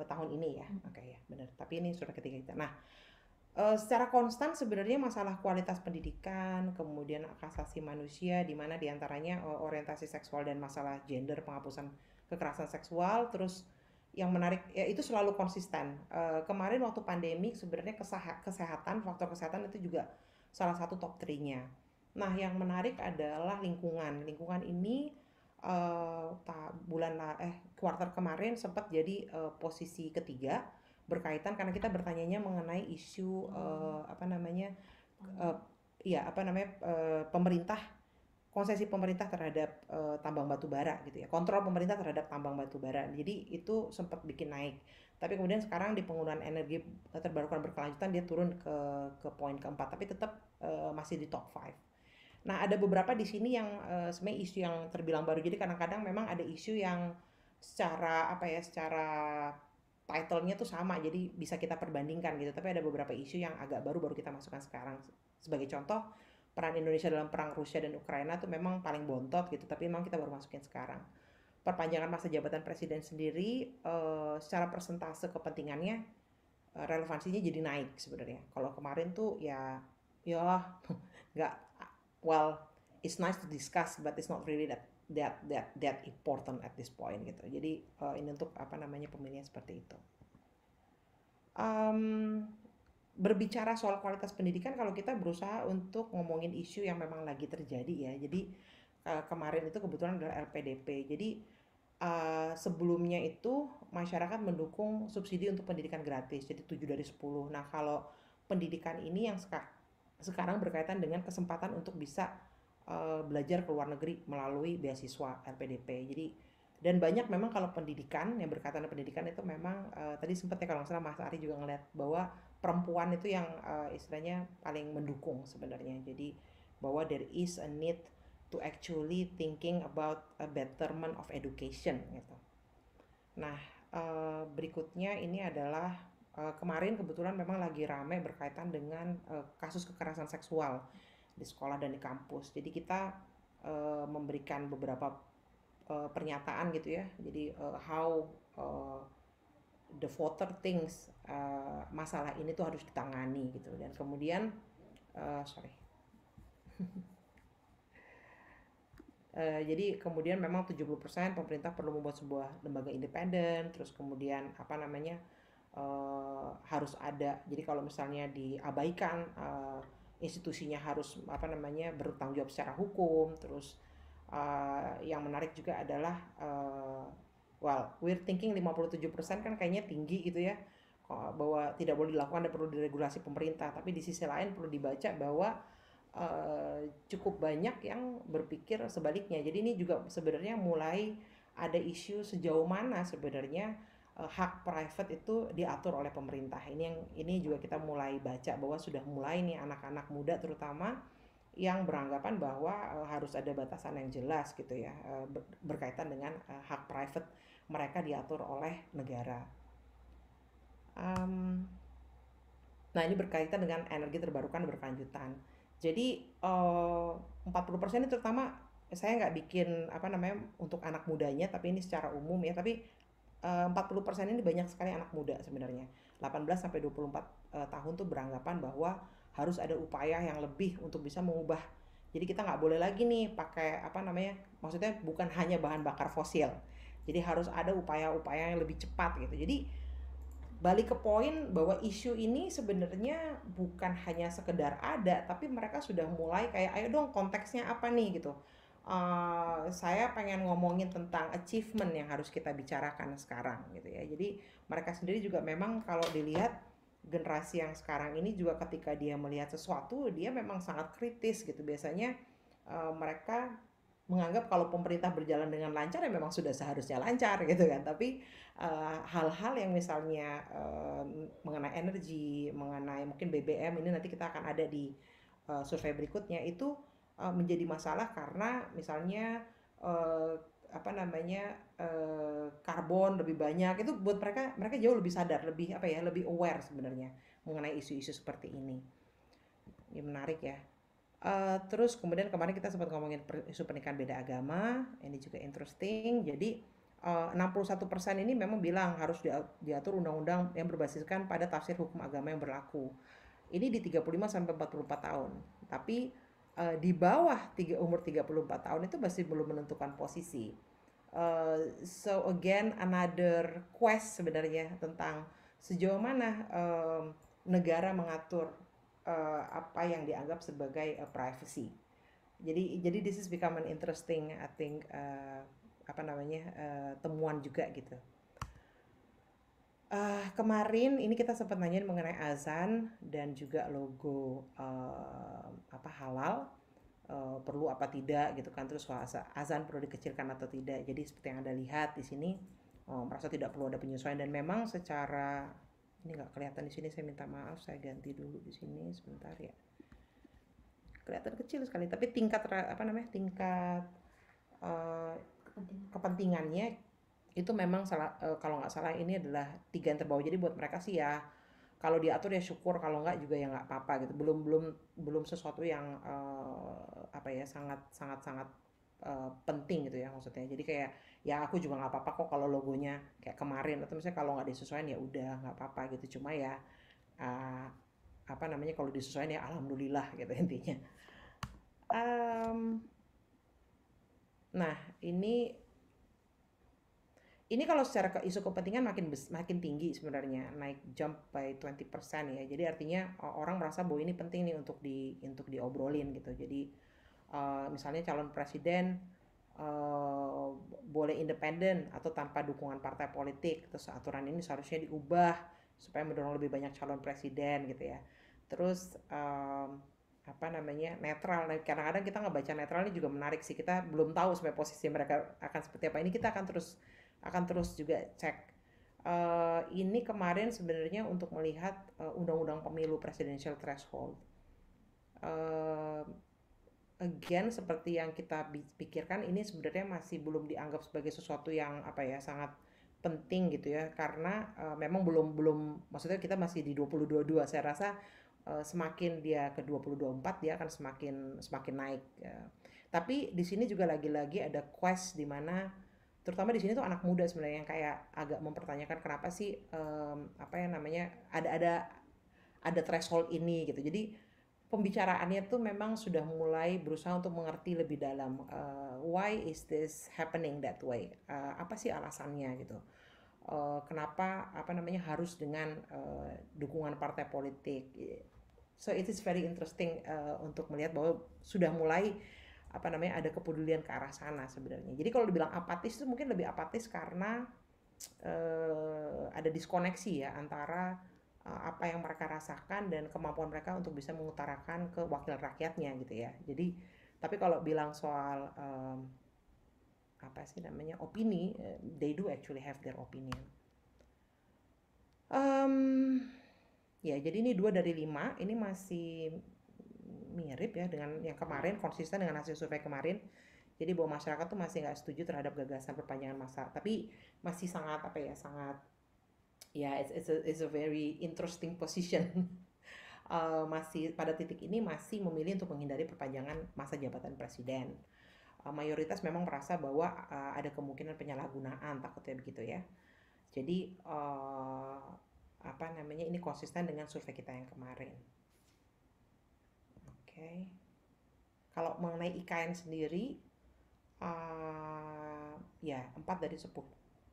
[SPEAKER 3] tahun ini ya. Oke ya, benar. Tapi ini sudah ketiga kita. Nah, secara konstan sebenarnya masalah kualitas pendidikan, kemudian hak asasi manusia, di mana diantaranya orientasi seksual dan masalah gender, penghapusan kekerasan seksual. Terus yang menarik ya itu selalu konsisten. Kemarin waktu pandemi sebenarnya kesehatan, faktor kesehatan itu juga salah satu top 3-nya. Nah, yang menarik adalah lingkungan. Lingkungan ini kuartal kemarin sempat jadi posisi ketiga, berkaitan karena kita bertanyanya mengenai isu pemerintah, konsesi pemerintah terhadap tambang batu bara gitu ya, kontrol pemerintah terhadap tambang batu bara. Jadi itu sempat bikin naik. Tapi kemudian sekarang di penggunaan energi terbarukan berkelanjutan dia turun ke poin keempat, tapi tetap masih di top 5. Nah, ada beberapa di sini yang sebenarnya isu yang terbilang baru. Jadi kadang-kadang memang ada isu yang secara title-nya tuh sama, jadi bisa kita perbandingkan gitu. Tapi ada beberapa isu yang agak baru kita masukkan sekarang. Sebagai contoh, peran Indonesia dalam perang Rusia dan Ukraina tuh memang paling bontot gitu, tapi memang kita baru masukin sekarang. Perpanjangan masa jabatan presiden sendiri secara persentase kepentingannya relevansinya jadi naik sebenarnya. Kalau kemarin tuh ya nggak, well, it's nice to discuss but it's not really that important at this point gitu. Jadi ini untuk apa namanya pemilihan seperti itu. Berbicara soal kualitas pendidikan, kalau kita berusaha untuk ngomongin isu yang memang lagi terjadi ya. Jadi kemarin itu kebetulan adalah LPDP. Jadi sebelumnya itu masyarakat mendukung subsidi untuk pendidikan gratis, jadi 7 dari 10. Nah, kalau pendidikan ini yang sekarang berkaitan dengan kesempatan untuk bisa belajar ke luar negeri melalui beasiswa LPDP. Jadi dan banyak memang kalau pendidikan yang berkaitan dengan pendidikan itu memang tadi sempat ya kalau nggak salah Mas Ari juga ngeliat bahwa perempuan itu yang istilahnya paling mendukung sebenarnya. Jadi bahwa there is a need to actually thinking about a betterment of education gitu. Nah, berikutnya ini adalah kemarin kebetulan memang lagi ramai berkaitan dengan kasus kekerasan seksual di sekolah dan di kampus. Jadi kita memberikan beberapa pernyataan gitu ya. Jadi how the voter thinks masalah ini tuh harus ditangani gitu. Dan kemudian jadi kemudian memang 70% pemerintah perlu membuat sebuah lembaga independen, terus kemudian apa namanya harus ada. Jadi kalau misalnya diabaikan institusinya harus apa namanya bertanggung jawab secara hukum. Terus yang menarik juga adalah well, we're thinking 57% kan kayaknya tinggi gitu ya, bahwa tidak boleh dilakukan dan perlu diregulasi pemerintah. Tapi di sisi lain perlu dibaca bahwa cukup banyak yang berpikir sebaliknya. Jadi ini juga sebenarnya mulai ada isu sejauh mana sebenarnya hak private itu diatur oleh pemerintah. Ini juga kita mulai baca bahwa sudah mulai nih anak-anak muda terutama yang beranggapan bahwa harus ada batasan yang jelas gitu ya, berkaitan dengan hak private mereka diatur oleh negara. Nah, ini berkaitan dengan energi terbarukan berkelanjutan. Jadi 40% ini terutama saya nggak bikin apa namanya untuk anak mudanya, tapi ini secara umum ya. Tapi 40% ini banyak sekali anak muda sebenarnya. 18 sampai 24 tahun tuh beranggapan bahwa harus ada upaya yang lebih untuk bisa mengubah. Jadi kita nggak boleh lagi nih pakai apa namanya, maksudnya bukan hanya bahan bakar fosil. Jadi harus ada upaya-upaya yang lebih cepat gitu. Jadi balik ke poin bahwa isu ini sebenarnya bukan hanya sekedar ada, tapi mereka sudah mulai kayak ayo dong konteksnya apa nih gitu. Saya pengen ngomongin tentang achievement yang harus kita bicarakan sekarang gitu ya. Jadi mereka sendiri juga memang kalau dilihat generasi yang sekarang ini juga ketika dia melihat sesuatu dia memang sangat kritis gitu. Biasanya mereka menganggap kalau pemerintah berjalan dengan lancar ya memang sudah seharusnya lancar gitu kan. Tapi hal-hal yang misalnya mengenai energi, mengenai mungkin BBM ini nanti kita akan ada di survei berikutnya itu menjadi masalah karena misalnya apa namanya karbon lebih banyak. Itu buat mereka jauh lebih sadar, lebih apa ya, lebih aware sebenarnya mengenai isu-isu seperti ini. Ini menarik ya. Terus kemudian kemarin kita sempat ngomongin isu pernikahan beda agama, ini juga interesting. Jadi 61% ini memang bilang harus diatur undang-undang yang berbasiskan pada tafsir hukum agama yang berlaku. Ini di 35 sampai 44 tahun. Tapi di bawah umur 34 tahun itu masih belum menentukan posisi. So again another quest sebenarnya tentang sejauh mana negara mengatur apa yang dianggap sebagai privacy. Jadi this is become an interesting I think apa namanya temuan juga gitu. Kemarin ini kita sempat nanyain mengenai azan dan juga logo apa halal perlu apa tidak gitu kan, terus azan perlu dikecilkan atau tidak. Jadi seperti yang Anda lihat di sini merasa tidak perlu ada penyesuaian dan memang secara ini nggak kelihatan di sini, saya minta maaf, saya ganti dulu di sini sebentar ya. Kelihatan kecil sekali, tapi tingkat apa namanya tingkat kepentingannya itu memang salah, kalau nggak salah ini adalah 3 yang terbawah. Jadi buat mereka sih ya kalau diatur ya syukur, kalau nggak juga ya nggak apa-apa gitu. Belum sesuatu yang apa ya sangat sangat sangat penting gitu ya maksudnya. Jadi kayak ya aku juga nggak apa-apa kok kalau logonya kayak kemarin, atau misalnya kalau nggak disesuaikan ya udah nggak apa-apa gitu. Cuma ya uh, apa namanya, kalau disesuaikan ya alhamdulillah gitu intinya. Nah ini kalau secara isu kepentingan makin tinggi sebenarnya, naik jump by 20% ya. Jadi artinya orang merasa bahwa ini penting nih untuk diobrolin gitu. Jadi misalnya calon presiden boleh independen atau tanpa dukungan partai politik. Terus aturan ini seharusnya diubah supaya mendorong lebih banyak calon presiden gitu ya. Terus apa namanya, netral. Kadang-kadang kita nggak baca netral ini juga menarik sih. Kita belum tahu sampai posisi mereka akan seperti apa. Ini kita akan terus juga cek. Ini kemarin sebenarnya untuk melihat undang-undang pemilu presidential threshold. Again, seperti yang kita pikirkan, ini sebenarnya masih belum dianggap sebagai sesuatu yang apa ya sangat penting gitu ya, karena memang belum maksudnya kita masih di 2022. Saya rasa semakin dia ke 2024 dia akan semakin naik ya. Tapi di sini juga lagi-lagi ada quest di mana terutama di sini tuh anak muda sebenarnya yang kayak agak mempertanyakan kenapa sih apa yang namanya ada threshold ini gitu. Jadi pembicaraannya tuh memang sudah mulai berusaha untuk mengerti lebih dalam why is this happening that way, apa sih alasannya gitu, kenapa apa namanya harus dengan dukungan partai politik. So it is very interesting untuk melihat bahwa sudah mulai apa namanya ada kepedulian ke arah sana sebenarnya. Jadi kalau dibilang apatis itu mungkin lebih apatis karena ada diskoneksi ya antara apa yang mereka rasakan dan kemampuan mereka untuk bisa mengutarakan ke wakil rakyatnya gitu ya. Jadi tapi kalau bilang soal apa sih namanya opini, they do actually have their opinion. Ya jadi ini 2 dari 5, ini masih mirip ya dengan yang kemarin, konsisten dengan hasil survei kemarin. Jadi bahwa masyarakat tuh masih nggak setuju terhadap gagasan perpanjangan masa, tapi masih sangat apa ya sangat ya it's a very interesting position. Masih pada titik ini masih memilih untuk menghindari perpanjangan masa jabatan presiden. Mayoritas memang merasa bahwa ada kemungkinan penyalahgunaan, takutnya begitu ya. Jadi apa namanya ini konsisten dengan survei kita yang kemarin. Oke. Kalau mengenai IKN sendiri ya 4 dari 10.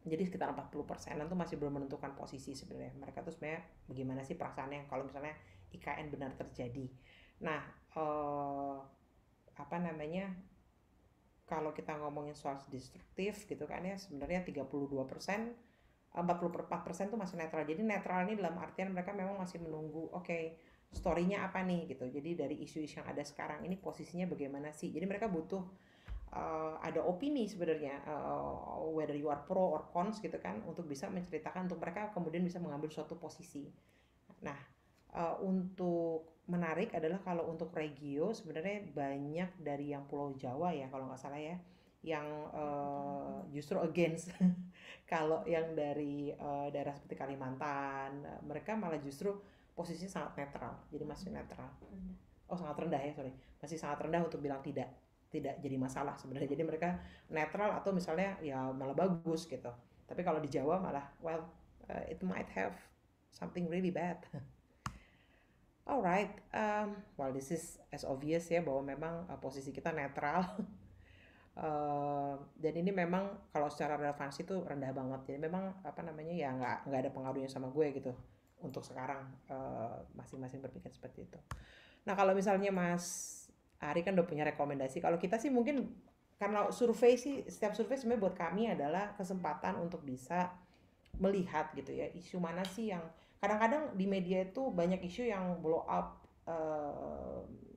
[SPEAKER 3] Jadi sekitar 40%-an tuh masih belum menentukan posisi sebenarnya. Mereka tuh sebenarnya bagaimana sih perasaannya kalau misalnya IKN benar terjadi. Nah, apa namanya? Kalau kita ngomongin soal destruktif gitu kan ya, sebenarnya 32%, 44% tuh masih netral. Jadi netral ini dalam artian mereka memang masih menunggu, oke, story-nya apa nih gitu. Jadi dari isu-isu yang ada sekarang ini posisinya bagaimana sih? Jadi mereka butuh ada opini sebenarnya, whether you are pro or cons gitu kan, untuk bisa menceritakan, untuk mereka kemudian bisa mengambil suatu posisi. Nah, untuk menarik adalah kalau untuk regio sebenarnya banyak dari yang Pulau Jawa ya kalau nggak salah ya, yang justru against. Kalau yang dari daerah seperti Kalimantan, mereka malah justru posisinya sangat netral, jadi masih netral. Oh sangat rendah ya, sorry, masih sangat rendah untuk bilang tidak jadi masalah sebenarnya. Jadi mereka netral atau misalnya ya malah bagus gitu. Tapi kalau di Jawa malah well it might have something really bad. Alright, well this is as obvious ya bahwa memang posisi kita netral. Dan ini memang kalau secara relevansi tuh rendah banget. Jadi memang apa namanya ya nggak ada pengaruhnya sama gue gitu. Untuk sekarang masing-masing berpikir seperti itu. Nah kalau misalnya Mas Ari kan udah punya rekomendasi. Kalau kita sih mungkin karena survei sih, setiap survei sebenarnya buat kami adalah kesempatan untuk bisa melihat gitu ya isu mana sih yang kadang-kadang di media itu banyak isu yang blow up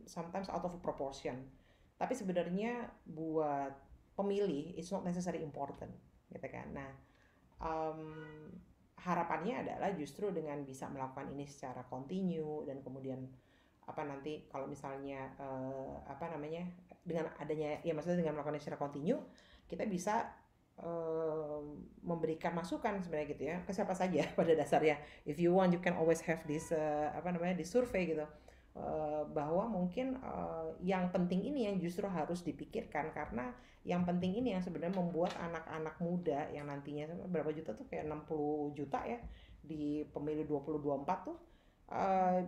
[SPEAKER 3] sometimes out of proportion. Tapi sebenarnya buat pemilih it's not necessarily important gitu kan. Nah harapannya adalah justru dengan bisa melakukan ini secara continue dan kemudian apa nanti kalau misalnya apa namanya dengan adanya ya maksudnya dengan melakukan secara continue kita bisa memberikan masukan sebenarnya gitu ya ke siapa saja pada dasarnya. If you want you can always have this di survei gitu. Bahwa mungkin yang penting ini yang justru harus dipikirkan, karena yang penting ini yang sebenarnya membuat anak-anak muda yang nantinya berapa juta tuh, kayak 60 juta ya di pemilu 2024 tuh,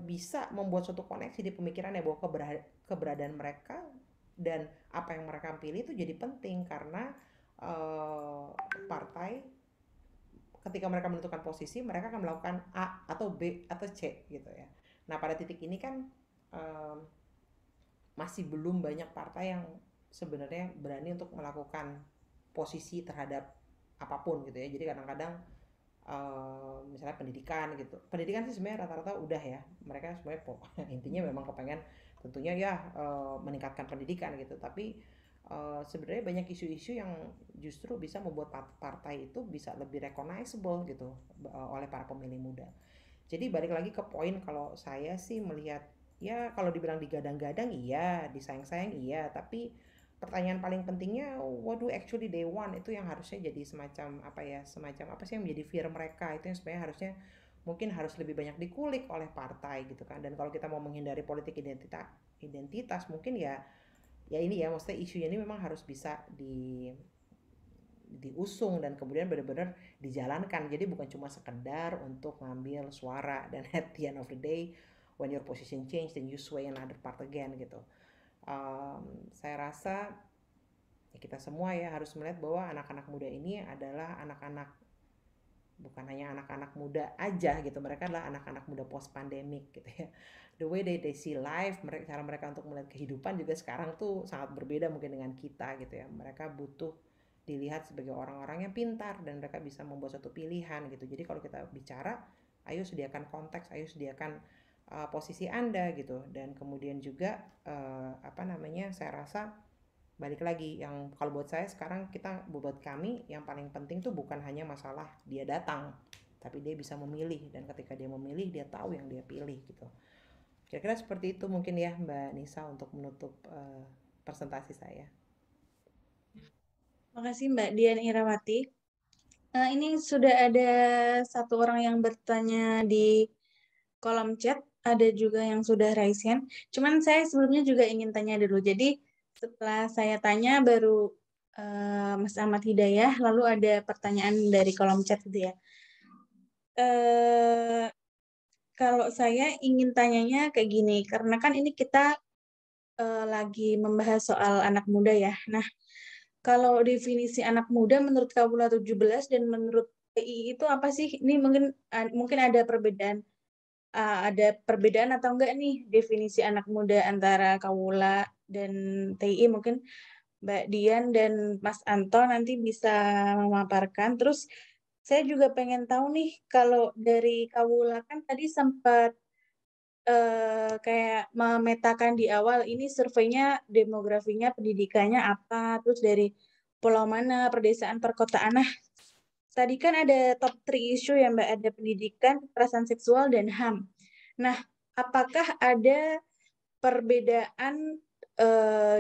[SPEAKER 3] bisa membuat suatu koneksi di pemikirannya bahwa keberadaan mereka dan apa yang mereka pilih itu jadi penting, karena partai ketika mereka menentukan posisi mereka akan melakukan A atau B atau C gitu ya. Nah pada titik ini kan masih belum banyak partai yang sebenarnya berani untuk melakukan posisi terhadap apapun gitu ya. Jadi kadang-kadang misalnya pendidikan gitu. Pendidikan sih sebenarnya rata-rata udah ya. Mereka sebenarnya intinya memang kepengen tentunya ya meningkatkan pendidikan gitu. Tapi sebenarnya banyak isu-isu yang justru bisa membuat partai itu bisa lebih recognizable gitu oleh para pemilih muda. Jadi balik lagi ke poin, kalau saya sih melihat ya kalau dibilang digadang-gadang iya, disayang-sayang iya, tapi pertanyaan paling pentingnya what do actually they want, itu yang harusnya jadi semacam apa sih yang menjadi fear mereka, itu yang sebenarnya harusnya mungkin harus lebih banyak dikulik oleh partai gitu kan. Dan kalau kita mau menghindari politik identitas mungkin ya ini ya, maksudnya isunya ini memang harus bisa diusung dan kemudian benar-benar dijalankan. Jadi bukan cuma sekedar untuk ngambil suara dan at the end of the day when your position change then you sway another part again gitu. Saya rasa ya kita semua ya harus melihat bahwa anak-anak muda ini adalah anak-anak, bukan hanya anak-anak muda aja gitu, mereka adalah anak-anak muda post pandemic gitu ya. The way they see life, cara mereka untuk melihat kehidupan juga sekarang tuh sangat berbeda mungkin dengan kita gitu ya. Mereka butuh dilihat sebagai orang-orang yang pintar dan mereka bisa membuat suatu pilihan gitu. Jadi kalau kita bicara, ayo sediakan konteks, ayo sediakan posisi Anda gitu. Dan kemudian juga saya rasa balik lagi, yang kalau buat saya sekarang, buat kami yang paling penting tuh bukan hanya masalah dia datang, tapi dia bisa memilih, dan ketika dia memilih dia tahu yang dia pilih gitu. Kira-kira seperti itu mungkin ya Mbak Nisa untuk menutup presentasi saya.
[SPEAKER 1] Makasih Mbak Dian Irawati. Ini sudah ada satu orang yang bertanya di kolom chat, ada juga yang sudah raise hand. Cuman saya sebelumnya juga ingin tanya dulu. Jadi setelah saya tanya baru Mas Ahmad Hidayah, lalu ada pertanyaan dari kolom chat gitu ya. Kalau saya ingin tanyanya kayak gini, karena kan ini kita lagi membahas soal anak muda ya. Nah, kalau definisi anak muda menurut Kaula 17 dan menurut TI itu apa sih? Ini mungkin ada perbedaan. Ada perbedaan atau enggak nih definisi anak muda antara Kaula dan TI? Mungkin Mbak Dian dan Mas Anto nanti bisa memaparkan. Terus saya juga pengen tahu nih, kalau dari Kaula kan tadi sempat kayak memetakan di awal, ini surveinya demografinya, pendidikannya apa, terus dari pulau mana, perdesaan, perkotaan. Nah, tadi kan ada top 3 isu ya Mbak, ada pendidikan, kekerasan seksual, dan HAM. Nah, apakah ada perbedaan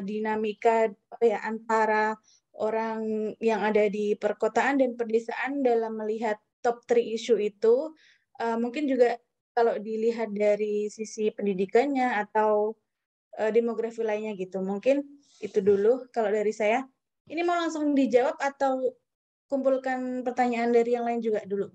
[SPEAKER 1] dinamika ya antara orang yang ada di perkotaan dan pedesaan dalam melihat top 3 isu itu? Mungkin juga kalau dilihat dari sisi pendidikannya atau demografi lainnya gitu. Mungkin itu dulu kalau dari saya. Ini mau langsung dijawab atau kumpulkan pertanyaan dari yang lain juga dulu?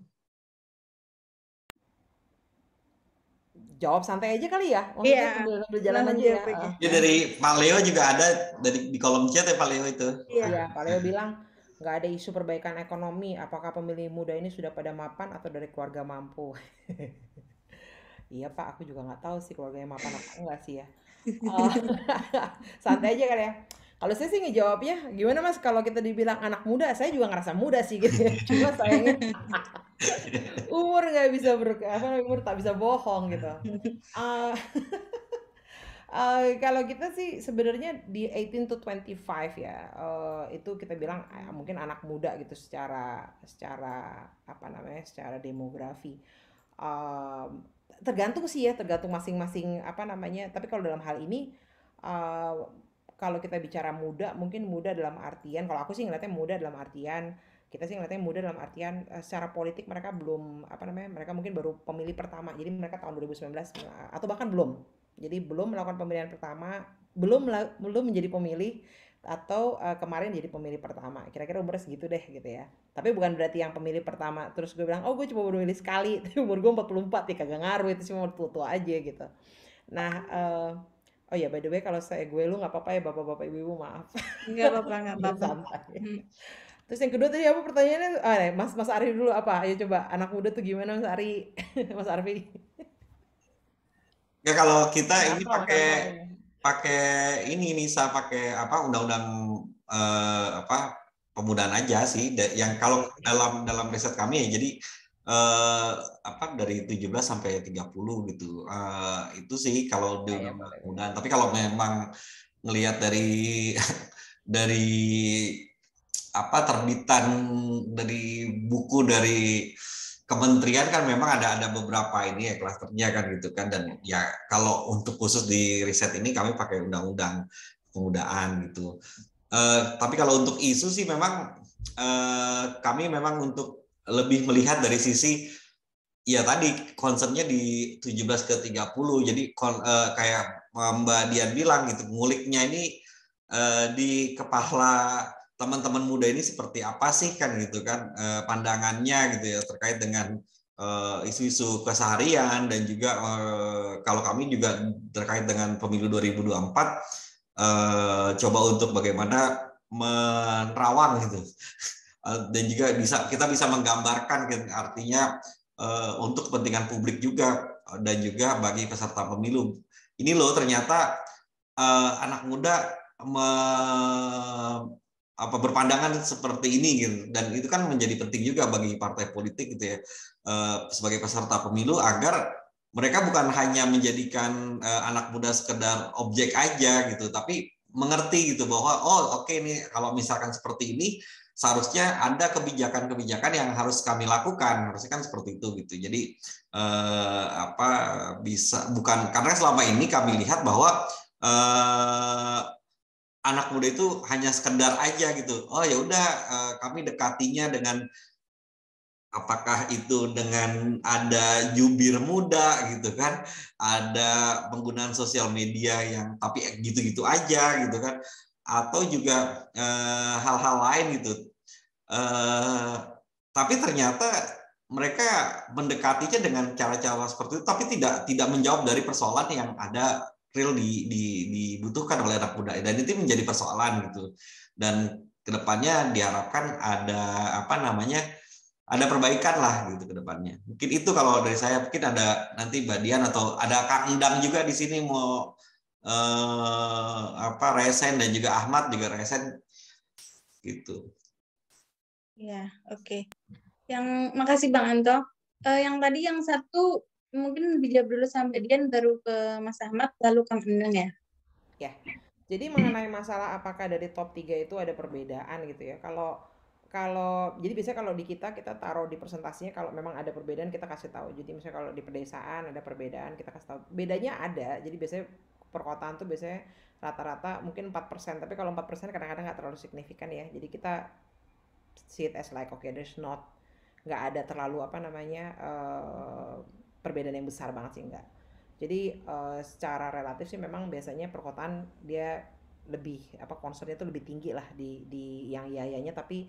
[SPEAKER 3] Jawab santai aja kali ya, maksudnya
[SPEAKER 1] Iya,
[SPEAKER 3] sambil jalan
[SPEAKER 1] langsung
[SPEAKER 3] aja
[SPEAKER 1] jawab
[SPEAKER 3] ya.
[SPEAKER 1] aja.
[SPEAKER 2] Ya dari Pak Leo juga ada di kolom chat ya Pak Leo itu.
[SPEAKER 3] Iya, Pak Leo bilang nggak ada isu perbaikan ekonomi. Apakah pemilih muda ini sudah pada mapan atau dari keluarga mampu? Iya Pak, aku juga nggak tahu sih keluarganya mapan apa enggak sih ya. Santai aja kan ya. Kalau saya sih ngejawabnya, gimana Mas? Kalau kita dibilang anak muda, saya juga ngerasa muda sih gitu ya. Cuma sayangnya umur nggak bisa umur tak bisa bohong gitu. Uh, kalau kita sih sebenarnya di 18 to 25 ya, itu kita bilang mungkin anak muda gitu secara secara demografi. Tergantung sih ya, tergantung masing-masing Tapi kalau dalam hal ini kalau kita bicara muda, mungkin muda dalam artian, kalau aku sih ngeliatnya muda dalam artian, kita sih ngeliatnya muda dalam artian secara politik mereka belum, apa namanya, mereka mungkin baru pemilih pertama, jadi mereka tahun 2019 atau bahkan belum, jadi belum melakukan pemilihan pertama, belum menjadi pemilih, atau kemarin jadi pemilih pertama, kira-kira umurnya segitu deh gitu ya. Tapi bukan berarti yang pemilih pertama terus gue bilang, oh gue cuma baru milih sekali, tapi umur gue 44 ya, kagak ngaruh, itu cuma tua-tua aja gitu. Nah, oh ya by the way kalau saya gue lu nggak apa-apa ya bapak-bapak ibu-ibu, maaf.
[SPEAKER 1] Nggak apa-apa, nggak
[SPEAKER 3] Biar
[SPEAKER 1] apa-apa.
[SPEAKER 3] santai.
[SPEAKER 1] Hmm.
[SPEAKER 3] Terus yang kedua tadi apa pertanyaannya? Mas Arif dulu apa? Ayo coba anak muda tuh gimana Mas Ari? Mas Arfi.
[SPEAKER 2] Ya kalau kita
[SPEAKER 3] Mas
[SPEAKER 2] ini
[SPEAKER 3] Anto, Mas
[SPEAKER 2] pakai
[SPEAKER 3] Anto.
[SPEAKER 2] pakai ini Nisa, pakai apa, undang-undang apa, pemudaan aja sih. Yang kalau dalam riset kami ya, jadi apa, dari 17 sampai 30 gitu. Itu sih kalau di
[SPEAKER 3] Ya, ya
[SPEAKER 2] undang-undang
[SPEAKER 3] boleh, boleh.
[SPEAKER 2] pemudaan. Tapi kalau memang ngelihat dari dari apa, terbitan dari buku dari kementerian kan memang ada beberapa ini ya klasternya kan gitu kan, dan ya kalau untuk khusus di riset ini kami pakai undang-undang pemudaan gitu. Tapi kalau untuk isu sih memang kami memang untuk lebih melihat dari sisi ya tadi concernnya di 17 ke 30, jadi kayak Mbak Dian bilang gitu, nguliknya ini di kepala teman-teman muda ini seperti apa sih kan gitu kan, pandangannya gitu ya terkait dengan isu-isu keseharian, dan juga kalau kami juga terkait dengan pemilu 2024 coba untuk bagaimana menerawang gitu. Dan juga kita bisa menggambarkan gitu, artinya untuk kepentingan publik juga, dan juga bagi peserta pemilu. Ini loh ternyata anak muda berpandangan seperti ini gitu, dan itu kan menjadi penting juga bagi partai politik gitu ya, sebagai peserta pemilu, agar mereka bukan hanya menjadikan anak muda sekedar objek aja gitu, tapi mengerti gitu bahwa oh oke nih, kalau misalkan seperti ini seharusnya ada kebijakan-kebijakan yang harus kami lakukan, harusnya kan seperti itu gitu. Jadi apa, bisa bukan karena selama ini kami lihat bahwa anak muda itu hanya sekedar aja gitu. Oh ya udah, kami dekatinya dengan apakah itu dengan ada jubir muda gitu kan, ada penggunaan sosial media yang tapi gitu-gitu aja gitu kan, atau juga hal-hal lain gitu. Eh, tapi ternyata mereka mendekatinya dengan cara-cara seperti itu, tapi tidak menjawab dari persoalan yang ada real dibutuhkan oleh anak muda, dan itu menjadi persoalan gitu. Dan kedepannya diharapkan ada apa namanya, ada perbaikan lah gitu ke depannya. Mungkin itu kalau dari saya. Mungkin ada nanti Mbak Dian atau ada Kang Endang juga di sini mau apa, resen, dan juga Ahmad juga resen gitu.
[SPEAKER 1] Ya, oke. Yang makasih Bang Anto. Yang tadi yang satu mungkin dijawab dulu sampai Dian, baru ke Mas Ahmad, lalu Kang Endang ya.
[SPEAKER 3] Ya. Jadi mengenai masalah apakah dari top 3 itu ada perbedaan gitu ya. Kalau kalau jadi biasanya kalau di kita taruh di presentasinya, kalau memang ada perbedaan kita kasih tahu. Jadi misalnya kalau di pedesaan ada perbedaan, kita kasih tahu. Bedanya ada. Jadi biasanya perkotaan tuh biasanya rata-rata mungkin 4%, tapi kalau 4% kadang-kadang nggak terlalu signifikan ya. Jadi kita see it as like okay, there's not, nggak ada terlalu apa namanya perbedaan yang besar banget sih, enggak. Jadi secara relatif sih memang biasanya perkotaan dia lebih apa, concernnya tuh lebih tinggi lah di yang iayanya, tapi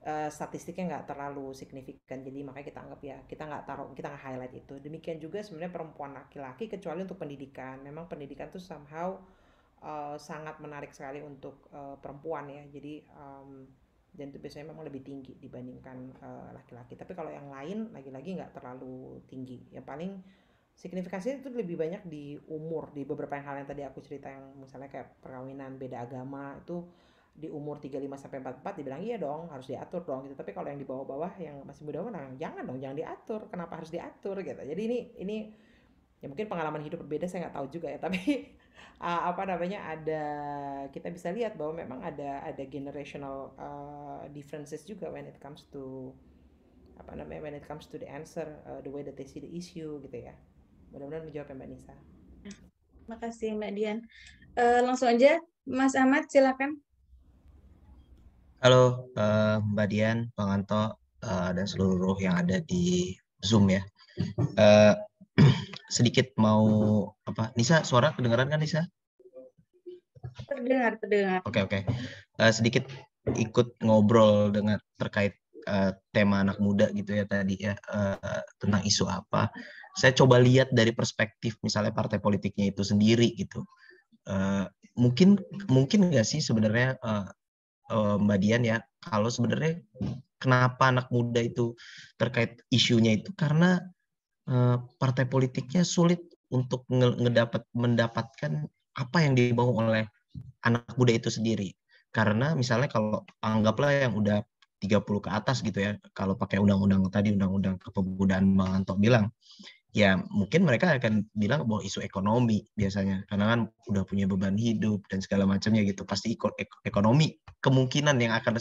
[SPEAKER 3] statistiknya nggak terlalu signifikan, jadi makanya kita anggap ya kita nggak taruh, kita nggak highlight itu. Demikian juga sebenarnya perempuan laki-laki, kecuali untuk pendidikan. Memang pendidikan tuh somehow sangat menarik sekali untuk perempuan ya, jadi dan itu biasanya memang lebih tinggi dibandingkan laki-laki. Tapi kalau yang lain lagi-lagi nggak terlalu tinggi. Yang paling signifikasinya itu lebih banyak di umur, di beberapa hal yang tadi aku cerita, yang misalnya kayak perkawinan beda agama itu di umur 35 sampai 44 dibilang iya dong harus diatur dong gitu. Tapi kalau yang di bawah-bawah yang masih muda mana, jangan dong, jangan diatur. Kenapa harus diatur gitu. Jadi ini ya mungkin pengalaman hidup berbeda, saya nggak tahu juga ya, tapi apa namanya, ada, kita bisa lihat bahwa memang ada generational differences juga when it comes to apa namanya, when it comes to the answer, the way that they see the issue gitu ya. Mudah-mudahan menjawab ya Mbak Nisa.
[SPEAKER 1] Makasih Mbak Dian. Langsung aja, Mas Ahmad, silakan.
[SPEAKER 4] Halo Mbak Dian, Bang Anto, dan seluruh yang ada di Zoom ya. Eh, sedikit mau Nisa, suara kedengaran kan Nisa?
[SPEAKER 1] Terdengar.
[SPEAKER 4] Oke. Sedikit ikut ngobrol dengan terkait tema anak muda gitu ya tadi ya, tentang isu apa. Saya coba lihat dari perspektif misalnya partai politiknya itu sendiri gitu. Mungkin nggak sih sebenarnya Mbak Dian ya, kalau sebenarnya kenapa anak muda itu terkait isunya itu karena partai politiknya sulit untuk mendapatkan apa yang dibawa oleh anak muda itu sendiri. Karena misalnya kalau anggaplah yang udah 30 ke atas gitu ya, kalau pakai undang-undang kepemudaan Bang Anto bilang, ya mungkin mereka akan bilang bahwa isu ekonomi biasanya karena kan udah punya beban hidup dan segala macamnya gitu, pasti ekonomi kemungkinan yang akan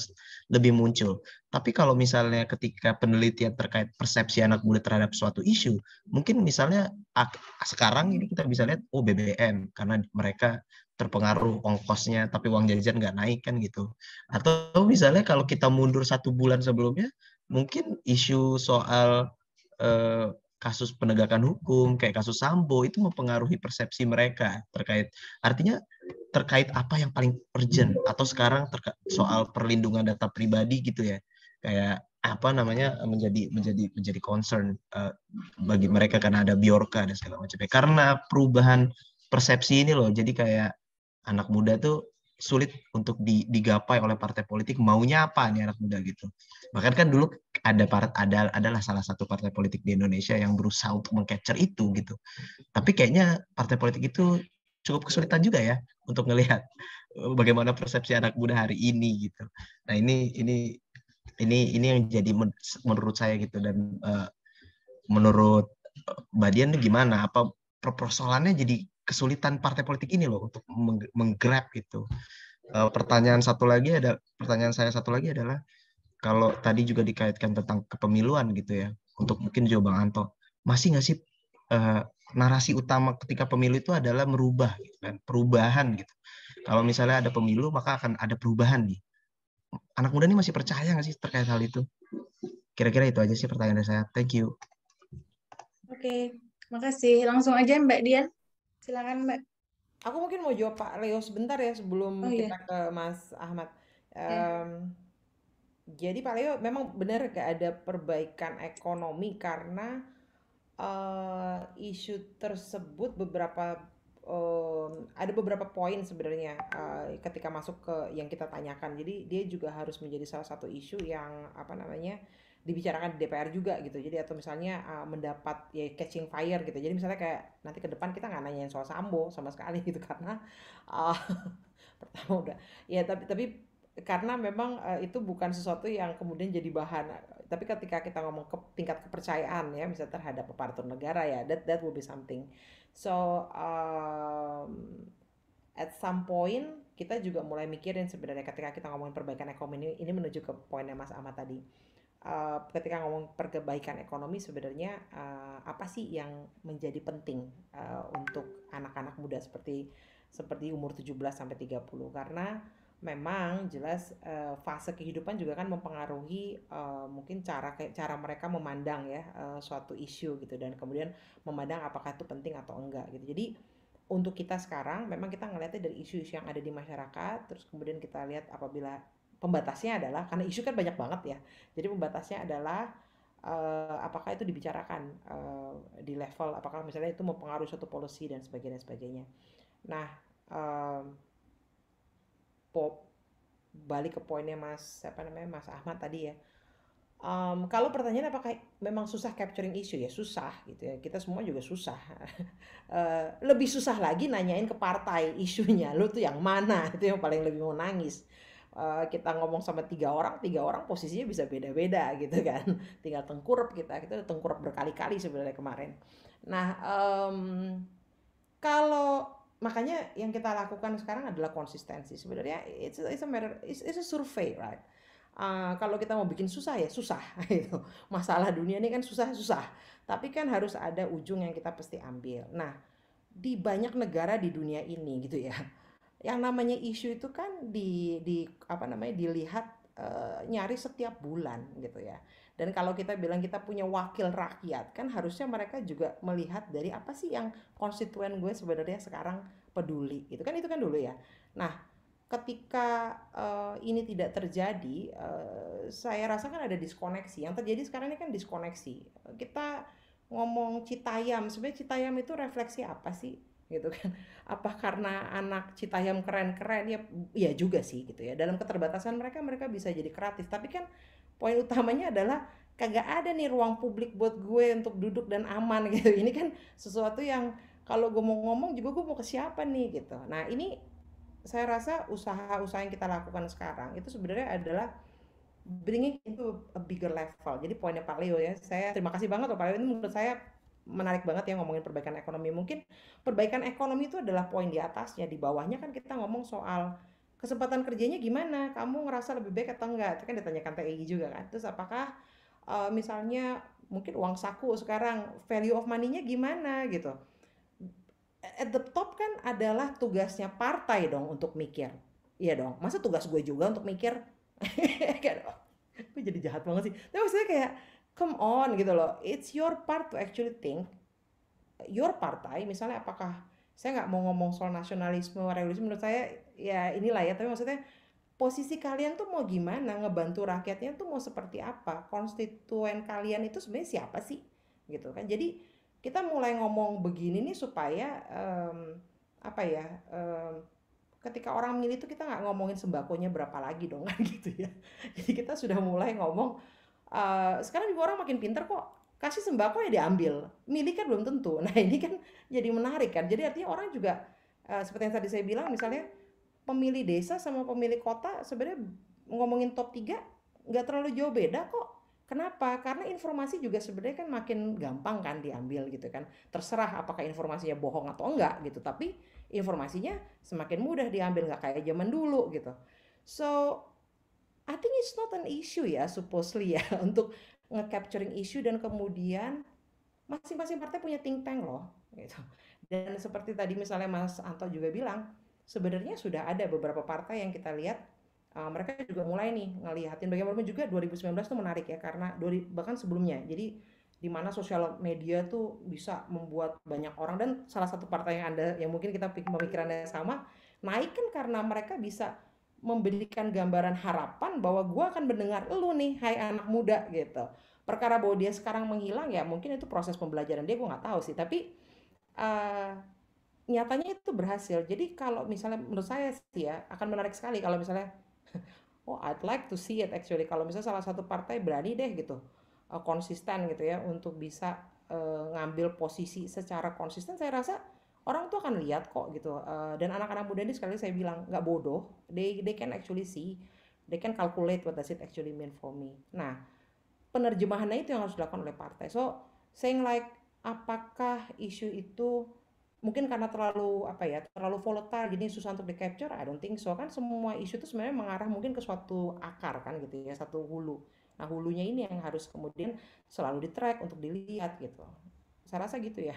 [SPEAKER 4] lebih muncul. Tapi kalau misalnya ketika penelitian terkait persepsi anak muda terhadap suatu isu, mungkin misalnya sekarang ini kita bisa lihat BBM karena mereka terpengaruh ongkosnya tapi uang jajan nggak naik kan gitu. Atau misalnya kalau kita mundur 1 bulan sebelumnya, mungkin isu soal kasus penegakan hukum kayak kasus Sambo itu mempengaruhi persepsi mereka terkait apa yang paling urgent, atau sekarang soal perlindungan data pribadi gitu ya, kayak apa namanya menjadi concern bagi mereka karena ada Bjorka dan segala macamnya. Karena perubahan persepsi ini loh, jadi kayak anak muda tuh sulit untuk digapai oleh partai politik maunya apa nih anak muda gitu. Bahkan kan dulu adalah salah satu partai politik di Indonesia yang berusaha untuk mengcapture itu gitu. Tapi kayaknya partai politik itu cukup kesulitan juga ya untuk melihat bagaimana persepsi anak muda hari ini gitu. Nah, ini yang jadi menurut saya gitu, dan menurut Mbak Dian itu gimana? Apa persoalannya jadi kesulitan partai politik ini loh untuk menggrab gitu. Pertanyaan saya satu lagi adalah, kalau tadi juga dikaitkan tentang kepemiluan gitu ya, untuk mungkin juga Bang Anto, masih nggak sih narasi utama ketika pemilu itu adalah merubah gitu kan, perubahan gitu. Kalau misalnya ada pemilu maka akan ada perubahan nih. Anak muda ini masih percaya nggak sih terkait hal itu? Kira-kira itu aja sih pertanyaan saya. Thank you.
[SPEAKER 1] Oke, makasih. Langsung aja Mbak Dian, silakan Mbak.
[SPEAKER 3] Aku mungkin mau jawab Pak Leo sebentar ya sebelum
[SPEAKER 1] Oh iya.
[SPEAKER 3] kita ke Mas Ahmad.
[SPEAKER 1] Ya.
[SPEAKER 3] Jadi Pak Leo memang benar gak ada perbaikan ekonomi karena isu tersebut ada beberapa poin sebenarnya ketika masuk ke yang kita tanyakan. Jadi dia juga harus menjadi salah satu isu yang dibicarakan di DPR juga gitu. Jadi atau misalnya mendapat ya catching fire gitu. Jadi misalnya kayak nanti ke depan kita nggak nanyain soal Sambo sama sekali gitu karena uh, pertama udah ya tapi karena memang itu bukan sesuatu yang kemudian jadi bahan, tapi ketika kita ngomong ke tingkat kepercayaan ya misalnya terhadap aparatur negara ya that will be something. So at some point kita juga mulai mikirin sebenarnya ketika kita ngomongin perbaikan ekonomi ini menuju ke poinnya Mas Ahmad tadi. Ketika ngomong perbaikan ekonomi sebenarnya apa sih yang menjadi penting untuk anak-anak muda seperti umur 17 sampai 30, karena memang jelas fase kehidupan juga kan mempengaruhi mungkin cara mereka memandang ya suatu isu gitu, dan kemudian memandang apakah itu penting atau enggak gitu. Jadi untuk kita sekarang memang kita ngelihatnya dari isu-isu yang ada di masyarakat, terus kemudian kita lihat apabila pembatasnya adalah karena isu kan banyak banget ya. Jadi pembatasnya adalah apakah itu dibicarakan di level apakah misalnya itu mempengaruhi suatu policy dan sebagainya. Nah, balik ke poinnya Mas Ahmad tadi ya. Kalau pertanyaan apakah memang susah capturing isu, ya susah gitu ya. Kita semua juga susah. Lebih susah lagi nanyain ke partai isunya, lu tuh yang mana? Itu yang paling lebih mau nangis. Kita ngomong sama tiga orang posisinya bisa beda-beda gitu kan. Tinggal tengkurap kita tengkurap berkali-kali sebenarnya kemarin. Nah, kalau makanya yang kita lakukan sekarang adalah konsistensi. Sebenarnya it's a survey, right? Kalau kita mau bikin susah ya susah gitu. Masalah dunia ini kan susah, tapi kan harus ada ujung yang kita pasti ambil. Nah, di banyak negara di dunia ini gitu ya. Yang namanya isu itu kan di apa namanya dilihat nyaris setiap bulan gitu ya. Dan kalau kita bilang kita punya wakil rakyat, kan harusnya mereka juga melihat dari apa sih yang konstituen gue sebenarnya sekarang peduli gitu kan, itu kan dulu ya. Nah, ketika ini tidak terjadi, saya rasa kan ada diskoneksi. Yang terjadi sekarang ini kan diskoneksi. Kita ngomong Citayam, sebenarnya Citayam itu refleksi apa sih gitu kan? Apa karena anak Citayam keren-keren ya? Iya juga sih gitu ya. Dalam keterbatasan mereka, mereka bisa jadi kreatif. Tapi kan poin utamanya adalah kagak ada nih ruang publik buat gue untuk duduk dan aman gitu. Ini kan sesuatu yang kalau gue mau ngomong juga gue mau ke siapa nih gitu. Nah ini saya rasa usaha-usaha yang kita lakukan sekarang itu sebenarnya adalah bringing into a bigger level. Jadi poinnya Pak Leo ya, saya terima kasih banget loh Pak Leo, ini menurut saya menarik banget ya ngomongin perbaikan ekonomi. Mungkin perbaikan ekonomi itu adalah poin di atasnya, di bawahnya kan kita ngomong soal kesempatan kerjanya gimana, kamu ngerasa lebih baik atau enggak, itu kan ditanyakan TI juga kan. Terus apakah misalnya mungkin uang saku sekarang value of money-nya gimana gitu. At the top kan adalah tugasnya partai dong untuk mikir. Iya dong, masa tugas gue juga untuk mikir? Gue jadi jahat banget sih. Tapi maksudnya kayak, come on gitu loh. It's your part to actually think. Your partai, misalnya apakah, saya nggak mau ngomong soal nasionalisme, realisme, menurut saya ya inilah ya. Tapi maksudnya posisi kalian tuh mau gimana, ngebantu rakyatnya tuh mau seperti apa, konstituen kalian itu sebenarnya siapa sih gitu kan. Jadi kita mulai ngomong begini nih supaya apa ya, ketika orang milih itu kita nggak ngomongin sembakonya berapa lagi dong kan gitu ya. Jadi kita sudah mulai ngomong sekarang juga orang makin pinter kok, kasih sembako ya diambil, milih kan belum tentu. Nah ini kan jadi menarik kan, jadi artinya orang juga seperti yang tadi saya bilang, misalnya pemilih desa sama pemilih kota sebenarnya ngomongin top 3 nggak terlalu jauh beda kok. Kenapa? Karena informasi juga sebenarnya kan makin gampang kan diambil gitu kan. Terserah apakah informasinya bohong atau enggak gitu, tapi informasinya semakin mudah diambil, nggak kayak zaman dulu gitu. So I think it's not an issue ya supposedly ya untuk nge-capturing issue, dan kemudian masing-masing partai punya think tank loh gitu. Dan seperti tadi misalnya Mas Anto juga bilang, sebenarnya sudah ada beberapa partai yang kita lihat mereka juga mulai nih ngelihatin bagaimana juga 2019 tuh menarik ya, karena bahkan sebelumnya. Jadi di mana sosial media tuh bisa membuat banyak orang, dan salah satu partai yang mungkin kita pemikirannya sama naik kan karena mereka bisa memberikan gambaran harapan bahwa gue akan mendengar lu nih, hai anak muda gitu. Perkara bahwa dia sekarang menghilang ya mungkin itu proses pembelajaran dia, gue nggak tahu sih, tapi nyatanya itu berhasil. Jadi kalau misalnya menurut saya sih ya akan menarik sekali kalau misalnya oh I'd like to see it actually, kalau misalnya salah satu partai berani deh gitu konsisten gitu ya untuk bisa ngambil posisi secara konsisten. Saya rasa orang tuh akan lihat kok gitu. Dan anak-anak muda ini sekali saya bilang nggak bodoh, they can actually see, they can calculate what does it actually mean for me. Nah penerjemahannya itu yang harus dilakukan oleh partai. So saying like apakah isu itu mungkin karena terlalu terlalu volatile jadi susah untuk di capture, I don't think so. Kan semua isu itu sebenarnya mengarah mungkin ke suatu akar kan gitu ya, satu hulu. Nah hulunya ini yang harus kemudian selalu di track untuk dilihat gitu. Saya rasa gitu ya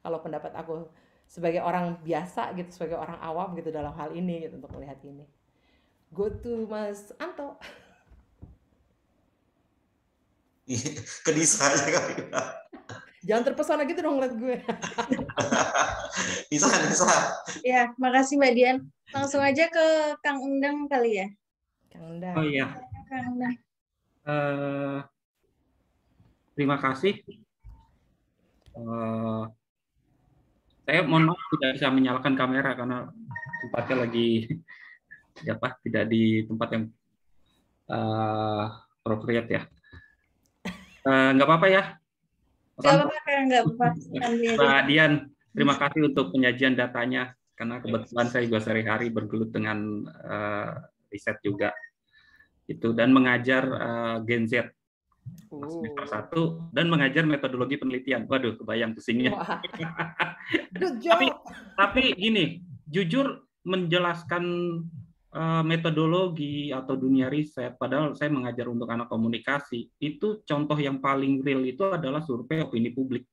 [SPEAKER 3] kalau pendapat aku sebagai orang biasa gitu, sebagai orang awam gitu dalam hal ini gitu, untuk melihat ini. Go to Mas Anto.
[SPEAKER 2] Kedisa aja kali.
[SPEAKER 3] Jangan terpesona gitu dong ngeliat gue.
[SPEAKER 2] Bisa.
[SPEAKER 1] Ya, makasih Mbak Dian. Langsung aja ke Kang Endang kali ya.
[SPEAKER 3] Kang Endang.
[SPEAKER 5] Oh iya.
[SPEAKER 1] Kang Endang.
[SPEAKER 5] Terima kasih. Saya mohon maaf tidak bisa menyalakan kamera karena tempatnya lagi tidak di tempat yang appropriate ya. Nggak apa-apa ya.
[SPEAKER 1] Nggak apa-apa.
[SPEAKER 5] Mbak Dian, terima kasih untuk penyajian datanya, karena kebetulan saya juga sehari-hari bergelut dengan riset juga itu, dan mengajar Gen Z semester 1 dan mengajar metodologi penelitian. Waduh, kebayang pusingnya. Tapi gini, jujur menjelaskan metodologi atau dunia riset, padahal saya mengajar untuk anak komunikasi, itu contoh yang paling real itu adalah survei opini publik.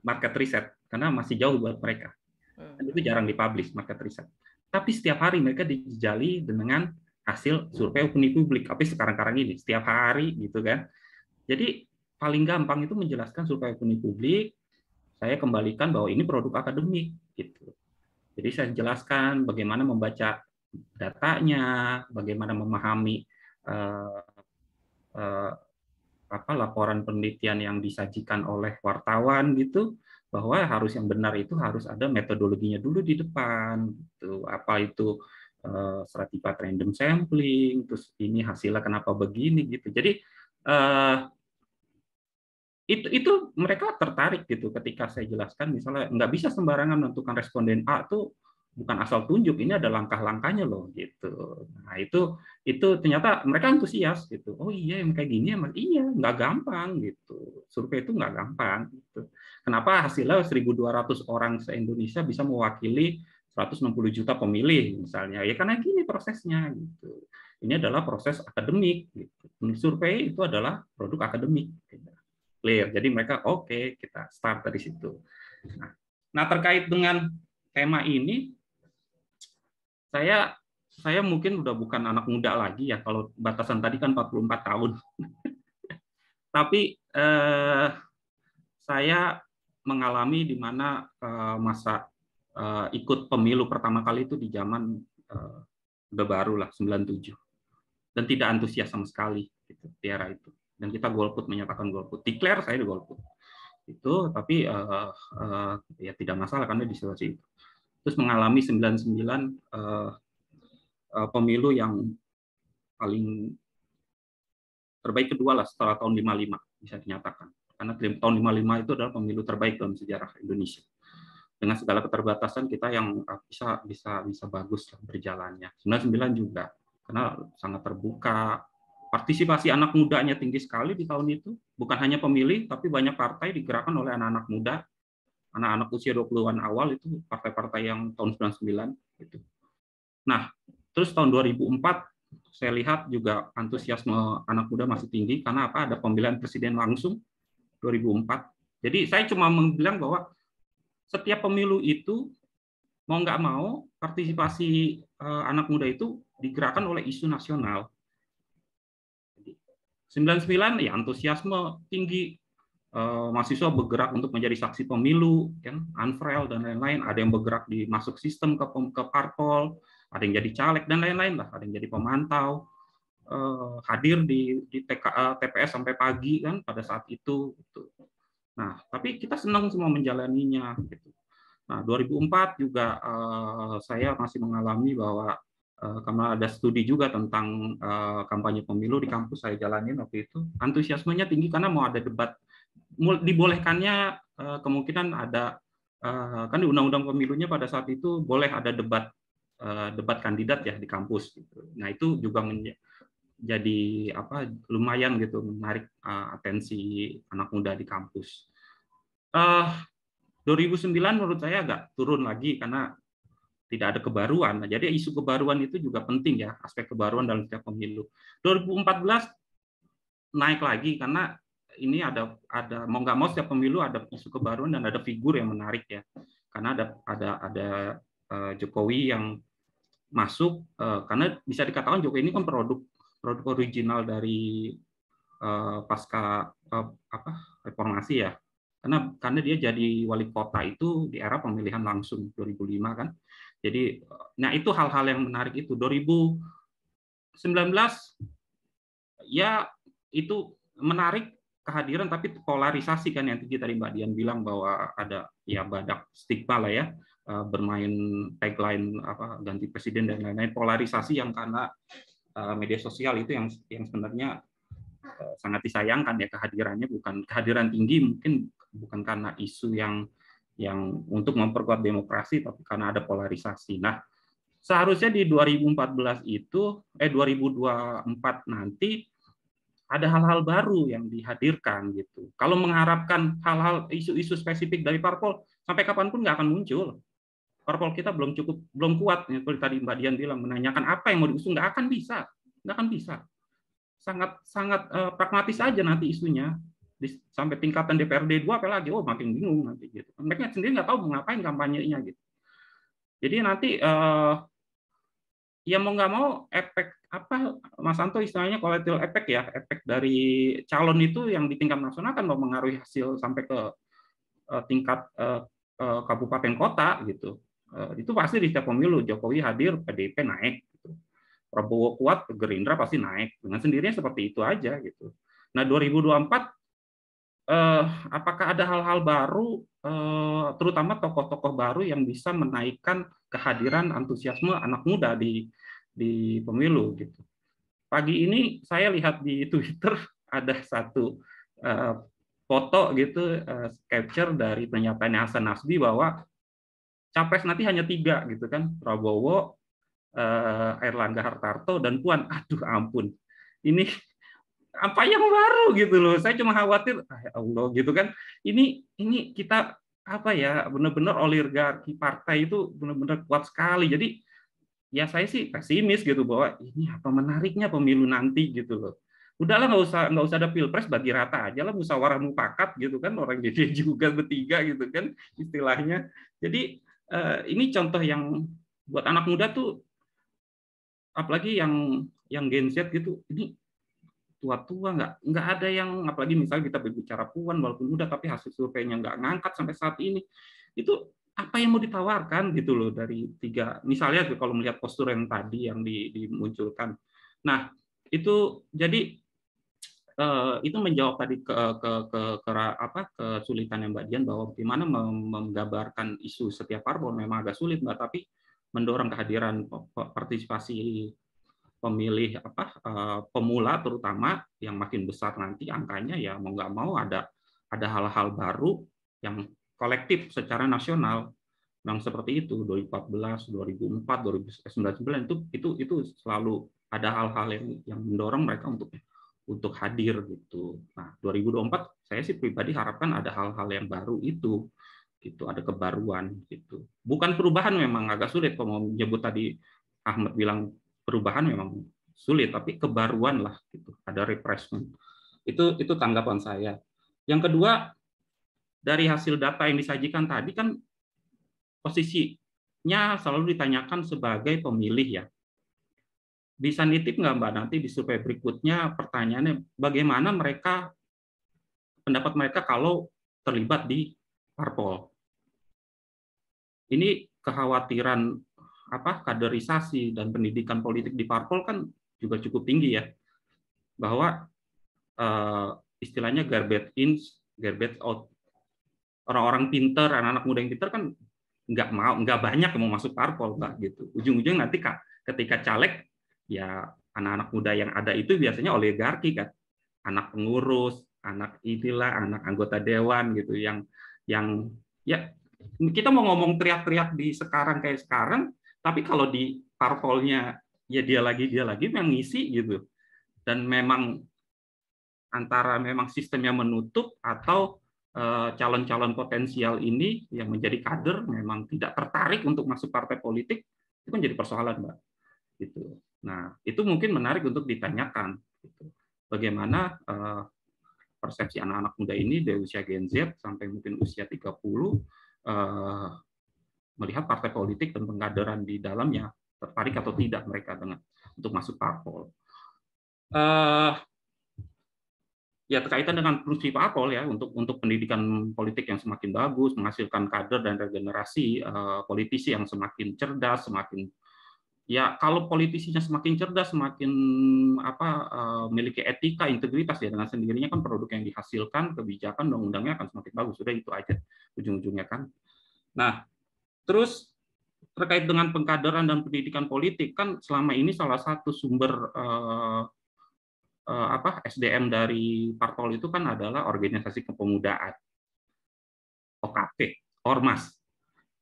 [SPEAKER 5] market riset karena masih jauh buat mereka. Dan itu jarang dipublish market riset. Tapi setiap hari mereka dijali dengan hasil survei opini publik. Tapi sekarang ini setiap hari gitu kan. Jadi paling gampang itu menjelaskan survei opini publik. Saya kembalikan bahwa ini produk akademik gitu. Jadi saya jelaskan bagaimana membaca datanya, bagaimana memahami laporan penelitian yang disajikan oleh wartawan gitu, bahwa yang benar itu harus ada metodologinya dulu di depan gitu. Apa itu stratified random sampling, terus ini hasilnya kenapa begini gitu. Jadi itu mereka tertarik gitu ketika saya jelaskan, misalnya nggak bisa sembarangan menentukan responden A tuh bukan asal tunjuk, ini ada langkah-langkahnya loh gitu. Nah itu ternyata mereka antusias gitu. Oh iya yang kayak gini emang iya, nggak gampang gitu. Survei itu nggak gampang gitu. Kenapa hasilnya 1.200 orang se-Indonesia bisa mewakili 160 juta pemilih misalnya? Ya karena gini prosesnya gitu. Ini adalah proses akademik gitu. Survei itu adalah produk akademik gitu. Clear. Jadi mereka oke, kita start dari situ. Nah, terkait dengan tema ini, saya mungkin udah bukan anak muda lagi ya, kalau batasan tadi kan 44 tahun. Tapi saya mengalami di mana masa ikut pemilu pertama kali itu di zaman udah baru lah 97, dan tidak antusias sama sekali gitu, di era itu. Dan kita golput, menyatakan golput, declare saya di golput itu, tapi ya tidak masalah karena di situasi itu. Terus mengalami 99 pemilu yang paling terbaik kedua lah setelah tahun 55 bisa dinyatakan, karena tahun 55 itu adalah pemilu terbaik dalam sejarah Indonesia. Dengan segala keterbatasan kita yang bisa bagus berjalannya. 99 juga karena sangat terbuka. Partisipasi anak mudanya tinggi sekali di tahun itu, bukan hanya pemilih, tapi banyak partai digerakkan oleh anak-anak muda, anak-anak usia 20-an awal, itu partai-partai yang tahun 99 gitu. Nah, terus tahun 2004 saya lihat juga antusiasme anak muda masih tinggi karena apa? Ada pemilihan presiden langsung 2004. Jadi saya cuma bilang bahwa setiap pemilu itu mau nggak mau partisipasi anak muda itu digerakkan oleh isu nasional. 99 ya antusiasme tinggi, mahasiswa bergerak untuk menjadi saksi pemilu, kan, Unfrail dan lain-lain. Ada yang bergerak di masuk sistem ke parpol, ada yang jadi caleg dan lain-lain lah, ada yang jadi pemantau, hadir di TPS sampai pagi kan pada saat itu. Gitu. Nah, tapi kita senang semua menjalaninya. Gitu. Nah, 2004 juga saya masih mengalami bahwa karena ada studi juga tentang kampanye pemilu di kampus saya jalanin waktu itu, antusiasmenya tinggi karena mau ada debat, dibolehkannya kemungkinan ada kan di undang-undang pemilunya pada saat itu boleh ada debat kandidat ya di kampus gitu. Nah itu juga jadi lumayan gitu menarik atensi anak muda di kampus. 2009 menurut saya agak turun lagi karena tidak ada kebaruan. Nah, jadi isu kebaruan itu juga penting ya, aspek kebaruan dalam setiap pemilu. 2014 naik lagi karena ini ada mau nggak mau setiap pemilu ada isu kebaruan dan ada figur yang menarik ya. Karena ada Jokowi yang masuk karena bisa dikatakan Jokowi ini kan produk original dari pasca reformasi ya. Karena dia jadi wali kota itu di era pemilihan langsung 2005 kan. Jadi, nah itu hal-hal yang menarik itu. 2019 ya itu menarik kehadiran, tapi polarisasi kan yang tadi Mbak Dian bilang bahwa ada ya badak stigma lah ya, bermain tagline ganti presiden dan lain-lain, polarisasi yang karena media sosial itu yang sebenarnya sangat disayangkan ya kehadirannya, bukan kehadiran tinggi mungkin bukan karena isu yang untuk memperkuat demokrasi, tapi karena ada polarisasi. Nah, seharusnya di 2024 nanti ada hal-hal baru yang dihadirkan gitu. Kalau mengharapkan hal-hal isu-isu spesifik dari parpol, sampai kapanpun nggak akan muncul. Parpol kita belum kuat. Seperti tadi Mbak Dian bilang, menanyakan apa yang mau diusung, nggak akan bisa. Sangat pragmatis aja nanti isunya. sampai tingkatan DPRD 2 apalagi, oh makin bingung nanti gitu. Mereka sendiri nggak tahu mau ngapain kampanyenya gitu. Jadi nanti ya mau nggak mau efek apa Mas Anto istilahnya collateral effect ya, efek dari calon itu yang di tingkat nasional kan mau mengaruhi hasil sampai ke tingkat kabupaten kota gitu. Itu pasti di setiap pemilu Jokowi hadir, PDIP naik gitu. Prabowo kuat, Gerindra pasti naik. Dengan sendirinya seperti itu aja gitu. Nah, 2024 apakah ada hal-hal baru, terutama tokoh-tokoh baru yang bisa menaikkan kehadiran antusiasme anak muda di pemilu gitu. Pagi ini saya lihat di Twitter ada satu foto gitu, capture dari pernyataan Hasan Nasbi bahwa capres nanti hanya 3 gitu kan, Prabowo, Airlangga Hartarto, dan Puan. Aduh ampun, ini apa yang baru gitu loh. Saya cuma khawatir, ya Allah gitu kan. Ini kita apa ya, benar-benar oligarki partai itu benar-benar kuat sekali. Jadi ya saya sih pesimis gitu bahwa ini apa menariknya pemilu nanti gitu loh. Udahlah nggak usah ada pilpres, bagi rata aja lah, musyawarah mufakat gitu kan, orang jadi juga bertiga gitu kan istilahnya. Jadi ini contoh yang buat anak muda tuh, apalagi yang Gen Z gitu, ini tua-tua nggak ada yang, apalagi misalnya kita berbicara Puan walaupun muda tapi hasil surveinya nggak ngangkat sampai saat ini, itu apa yang mau ditawarkan gitu loh dari 3 misalnya kalau melihat postur yang tadi yang dimunculkan. Nah itu jadi itu menjawab tadi kesulitannya Mbak Dian bahwa gimana menggambarkan isu setiap parpol memang agak sulit Mbak, tapi mendorong kehadiran partisipasi pemilih pemula terutama yang makin besar nanti angkanya, ya mau nggak mau ada hal-hal baru yang kolektif secara nasional yang seperti itu. 2014, 2004, 2019 itu selalu ada hal-hal yang mendorong mereka untuk hadir gitu. Nah, 2024 saya sih pribadi harapkan ada hal-hal yang baru itu gitu, ada kebaruan gitu. Bukan perubahan, memang agak sulit kalau mau menyebut, tadi Ahmad bilang perubahan memang sulit, tapi kebaruan lah gitu, ada refreshment. Itu tanggapan saya. Yang kedua, dari hasil data yang disajikan tadi kan posisinya selalu ditanyakan sebagai pemilih ya. Bisa nitip nggak Mbak nanti di survei berikutnya pertanyaannya bagaimana pendapat mereka kalau terlibat di parpol. Ini kekhawatiran kaderisasi dan pendidikan politik di parpol kan juga cukup tinggi ya, bahwa istilahnya garbage in, garbage out. Orang-orang pinter, anak-anak muda yang pinter kan nggak banyak yang mau masuk parpol Mbak gitu. Ujung-ujungnya nanti ketika caleg ya anak-anak muda yang ada itu biasanya oligarki kan, anak pengurus, anak anggota dewan gitu, yang ya kita mau ngomong teriak-teriak di sekarang kayak sekarang, tapi kalau di parpolnya ya dia lagi yang ngisi gitu. Dan memang antara memang sistemnya menutup atau calon-calon potensial ini yang menjadi kader memang tidak tertarik untuk masuk partai politik, itu kan jadi persoalan Mbak. Gitu. Nah, itu mungkin menarik untuk ditanyakan. Gitu. Bagaimana persepsi anak-anak muda ini dari usia Gen Z sampai mungkin usia 30 melihat partai politik dan pengkaderan di dalamnya, tertarik atau tidak mereka untuk masuk parpol. Ya terkaitan dengan fungsi parpol ya, untuk pendidikan politik yang semakin bagus, menghasilkan kader dan regenerasi politisi yang semakin cerdas, ya kalau politisinya semakin cerdas, semakin memiliki etika, integritas, ya dengan sendirinya kan produk yang dihasilkan, kebijakan, undang-undangnya akan semakin bagus. Sudah itu aja ujung-ujungnya kan. Nah, terus terkait dengan pengkaderan dan pendidikan politik kan selama ini salah satu sumber SDM dari parpol itu kan adalah organisasi kepemudaan, OKP, Ormas,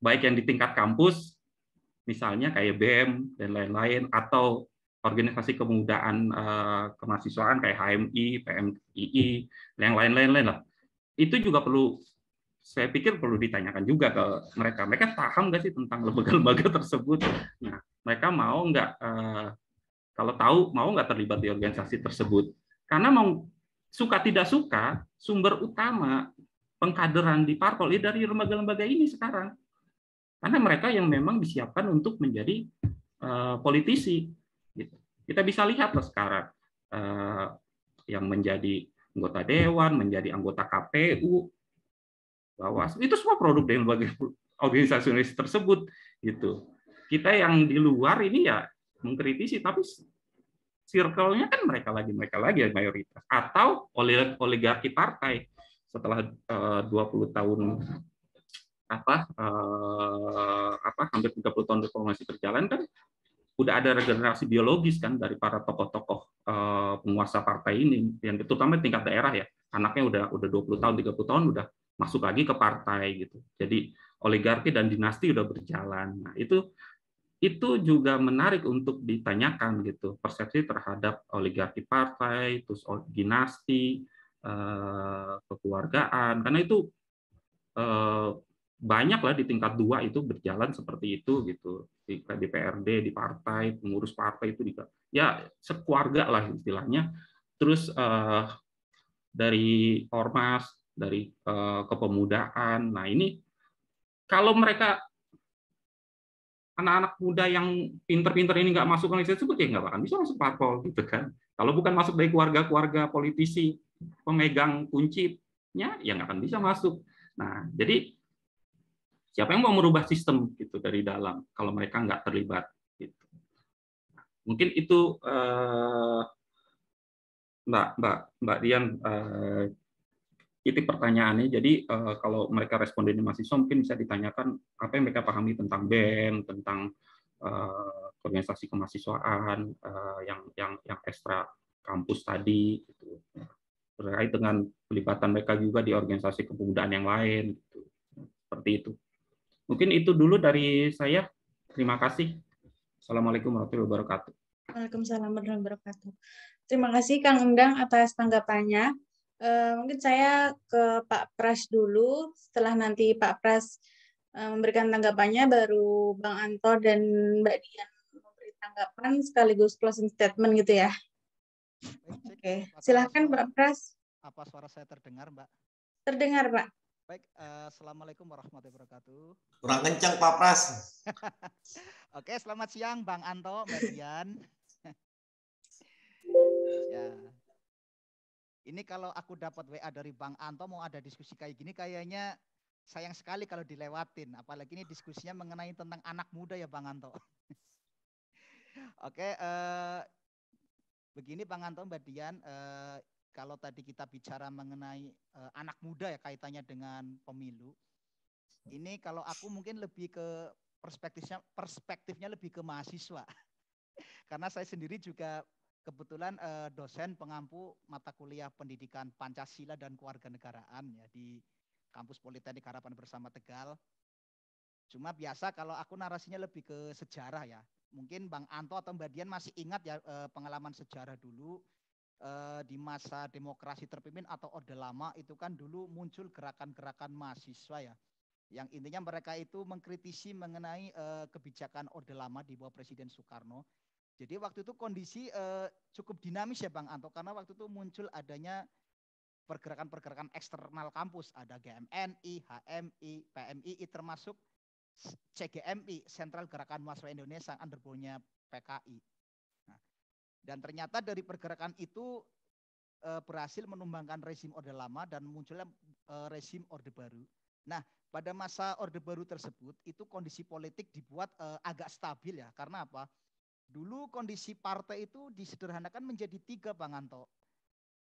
[SPEAKER 5] baik yang di tingkat kampus misalnya kayak BEM dan lain-lain, atau organisasi kepemudaan kemahasiswaan kayak HMI, PMII, yang lain-lain lah. Itu juga saya pikir perlu ditanyakan juga ke mereka. Mereka paham nggak sih tentang lembaga-lembaga tersebut? Nah, mereka mau nggak, kalau tahu, mau nggak terlibat di organisasi tersebut? Karena suka tidak suka, sumber utama pengkaderan di parpol dari lembaga-lembaga ini sekarang. Karena mereka yang memang disiapkan untuk menjadi politisi. Gitu. Kita bisa lihat sekarang yang menjadi anggota dewan, menjadi anggota KPU, Bawaslu, itu semua produk dari lembaga organisasi tersebut. Gitu. Kita yang di luar ini ya mengkritisi, tapi circle-nya kan mereka lagi mayoritas, atau oligarki partai setelah 20 tahun hampir 30 tahun reformasi berjalan kan udah ada regenerasi biologis kan dari para tokoh-tokoh penguasa partai ini, yang terutama tingkat daerah ya, anaknya udah 20 tahun 30 tahun udah masuk lagi ke partai gitu. Jadi oligarki dan dinasti udah berjalan. Nah, itu juga menarik untuk ditanyakan gitu, persepsi terhadap oligarki partai, terus dinasti, kekeluargaan, karena itu banyak lah di tingkat 2 itu berjalan seperti itu gitu, di DPRD, di partai, pengurus partai itu juga ya sekeluarga lah istilahnya. Terus dari ormas, dari kepemudaan. Nah ini kalau mereka anak-anak muda yang pinter-pinter ini nggak masuk organisasi tersebut ya nggak akan bisa masuk parpol gitu kan. Kalau bukan masuk dari keluarga-keluarga politisi pemegang kuncinya ya nggak akan bisa masuk. Nah jadi siapa yang mau merubah sistem gitu dari dalam kalau mereka nggak terlibat gitu. Mungkin itu Mbak Dian titik pertanyaannya. Jadi kalau mereka responden mahasiswa mungkin bisa ditanyakan apa yang mereka pahami tentang BEM, tentang organisasi kemahasiswaan yang ekstra kampus tadi gitu. Terkait dengan pelibatan mereka juga di organisasi kepemudaan yang lain gitu. Seperti itu. Mungkin itu dulu dari saya. Terima kasih. Assalamualaikum warahmatullahi wabarakatuh.
[SPEAKER 1] Waalaikumsalam warahmatullahi wabarakatuh. Terima kasih Kang Endang atas tanggapannya. Mungkin saya ke Pak Pras dulu. Setelah nanti Pak Pras memberikan tanggapannya, baru Bang Anto dan Mbak Dian memberi tanggapan sekaligus closing statement gitu ya. Oke, silahkan Pak Pras.
[SPEAKER 6] Apa suara saya terdengar, Mbak?
[SPEAKER 1] Terdengar, Pak.
[SPEAKER 6] Baik, Assalamualaikum warahmatullahi wabarakatuh.
[SPEAKER 2] Kurang kencang, Pak Pras.
[SPEAKER 6] Oke, selamat siang Bang Anto, Mbak Dian. Ya. Ini kalau aku dapat WA dari Bang Anto mau ada diskusi kayak gini, kayaknya sayang sekali kalau dilewatin. Apalagi ini diskusinya mengenai tentang anak muda ya Bang Anto. Oke, begini Bang Anto, Mbak Dian. Kalau tadi kita bicara mengenai anak muda ya kaitannya dengan pemilu, ini kalau aku mungkin lebih ke perspektifnya lebih ke mahasiswa, karena saya sendiri juga kebetulan dosen pengampu mata kuliah pendidikan Pancasila dan Kewarganegaraan ya di kampus Politeknik Harapan Bersama Tegal. Cuma biasa kalau aku narasinya lebih ke sejarah ya. Mungkin Bang Anto atau Mbak Dian masih ingat ya pengalaman sejarah dulu. Di masa demokrasi terpimpin atau Orde Lama itu kan dulu muncul gerakan-gerakan mahasiswa ya, yang intinya mereka itu mengkritisi mengenai kebijakan Orde Lama di bawah Presiden Soekarno. Jadi waktu itu kondisi cukup dinamis ya Bang Anto, karena waktu itu muncul adanya pergerakan-pergerakan eksternal kampus, ada GMNI, HMI, PMII, termasuk CGMI, Sentral Gerakan Mahasiswa Indonesia, underbownya PKI. Dan ternyata dari pergerakan itu berhasil menumbangkan rezim Orde Lama dan munculnya rezim Orde Baru. Nah, pada masa Orde Baru tersebut itu kondisi politik dibuat agak stabil ya. Karena apa? Dulu kondisi partai itu disederhanakan menjadi 3 Bang Anto.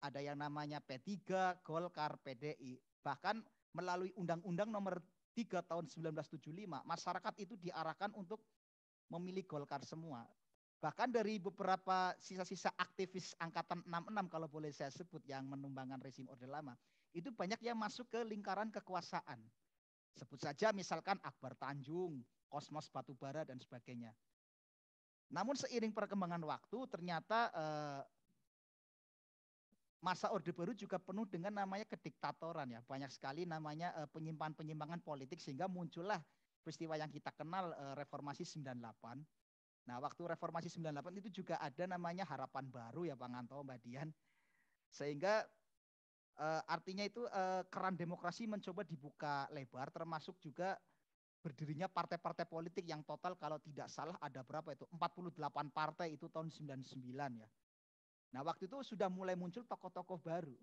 [SPEAKER 6] Ada yang namanya P3, Golkar, PDI. Bahkan melalui Undang-Undang Nomor 3 tahun 1975, masyarakat itu diarahkan untuk memilih Golkar semua. Bahkan dari beberapa sisa-sisa aktivis angkatan 66 kalau boleh saya sebut yang menumbangkan rezim Orde Lama, itu banyak yang masuk ke lingkaran kekuasaan. Sebut saja misalkan Akbar Tanjung, Kosmos Batubara dan sebagainya. Namun seiring perkembangan waktu ternyata masa Orde Baru juga penuh dengan namanya kediktatoran ya. Banyak sekali namanya penyimpangan-penyimpangan politik sehingga muncullah peristiwa yang kita kenal reformasi 98. Nah, waktu reformasi 98 itu juga ada namanya harapan baru ya Bang Anto, Mbak Dian. Sehingga Artinya itu keran demokrasi mencoba dibuka lebar, termasuk juga berdirinya partai-partai politik yang total kalau tidak salah ada berapa itu? 48 partai itu tahun 99 ya. Nah waktu itu sudah mulai muncul tokoh-tokoh baru.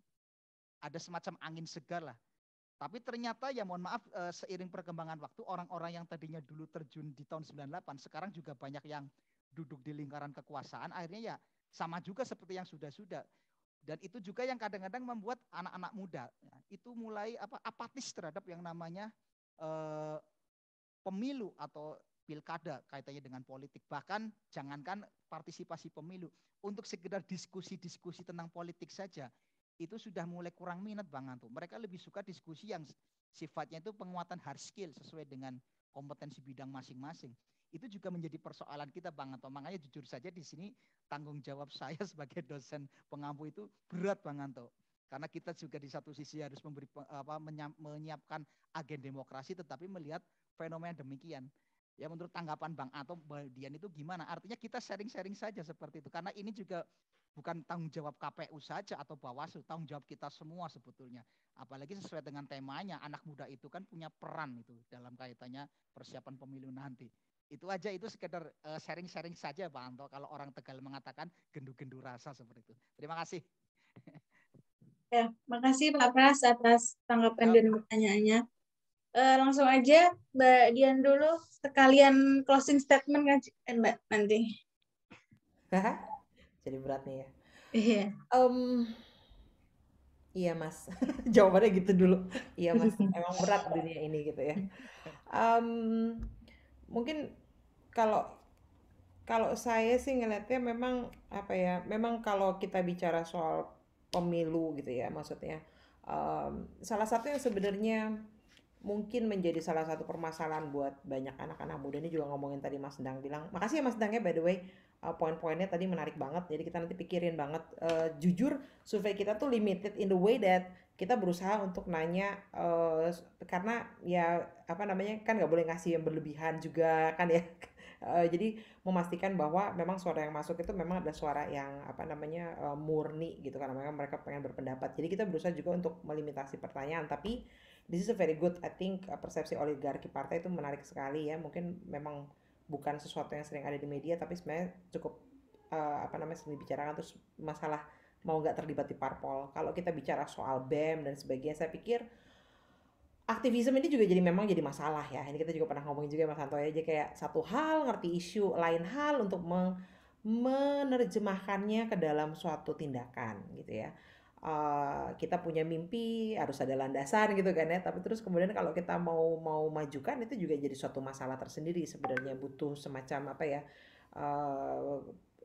[SPEAKER 6] Ada semacam angin segar lah. Tapi ternyata ya mohon maaf seiring perkembangan waktu orang-orang yang tadinya dulu terjun di tahun 98 sekarang juga banyak yang duduk di lingkaran kekuasaan, akhirnya ya sama juga seperti yang sudah-sudah. Dan itu juga yang kadang-kadang membuat anak-anak muda itu mulai apatis terhadap yang namanya pemilu atau pilkada kaitannya dengan politik. Bahkan jangankan partisipasi pemilu, untuk sekedar diskusi-diskusi tentang politik saja itu sudah mulai kurang minat Bang Anto. Mereka lebih suka diskusi yang sifatnya itu penguatan hard skill sesuai dengan kompetensi bidang masing-masing. Itu juga menjadi persoalan kita Bang Anto. Makanya jujur saja di sini tanggung jawab saya sebagai dosen pengampu itu berat Bang Anto. Karena kita juga di satu sisi harus menyiapkan agen demokrasi tetapi melihat fenomena demikian. Ya menurut tanggapan Bang Anto, Dian itu gimana? Artinya kita sharing-sharing saja seperti itu. Karena ini juga bukan tanggung jawab KPU saja atau Bawaslu, tanggung jawab kita semua sebetulnya. Apalagi sesuai dengan temanya, anak muda itu kan punya peran itu dalam kaitannya persiapan pemilu nanti. Itu aja, itu sekedar sharing-sharing saja Pak Anto. Kalau orang Tegal mengatakan gendu-gendu rasa seperti itu. Terima kasih.
[SPEAKER 1] Ya, makasih Pak Pras atas tanggapan dan pertanyaannya. Langsung aja Mbak Dian dulu, sekalian closing statement kan Mbak nanti.
[SPEAKER 3] Jadi berat nih ya.
[SPEAKER 1] Iya.
[SPEAKER 3] Iya Mas, jawabannya gitu dulu. Iya Mas, emang berat dunia ini gitu ya. Mungkin kalau saya sih ngelihatnya memang apa ya, memang kalau kita bicara soal pemilu gitu ya, maksudnya salah satu yang sebenarnya mungkin menjadi salah satu permasalahan buat banyak anak-anak muda ini juga ngomongin tadi Mas Dang bilang. Makasih ya Mas Dang ya by the way, poin-poinnya tadi menarik banget. Jadi kita nanti pikirin banget. Jujur survei kita tuh limited in the way that kita berusaha untuk nanya karena ya apa namanya kan nggak boleh ngasih yang berlebihan juga kan ya. Jadi memastikan bahwa memang suara yang masuk itu memang ada suara yang apa namanya murni gitu karena memang mereka pengen berpendapat. Jadi kita berusaha juga untuk melimitasi pertanyaan, tapi this is a very good, I think persepsi oligarki partai itu menarik sekali ya. Mungkin memang bukan sesuatu yang sering ada di media, tapi sebenarnya cukup apa namanya sering dibicarakan terus masalah mau nggak terlibat di parpol. Kalau kita bicara soal BEM dan sebagainya, saya pikir aktivisme ini juga memang jadi masalah ya. Ini kita juga pernah ngomongin juga Mas Santo ya. Jadi kayak satu hal ngerti isu, lain hal untuk menerjemahkannya ke dalam suatu tindakan gitu ya. Kita punya mimpi harus ada landasan gitu kan ya, tapi terus kemudian kalau kita mau majukan itu juga jadi suatu masalah tersendiri sebenarnya, butuh semacam apa ya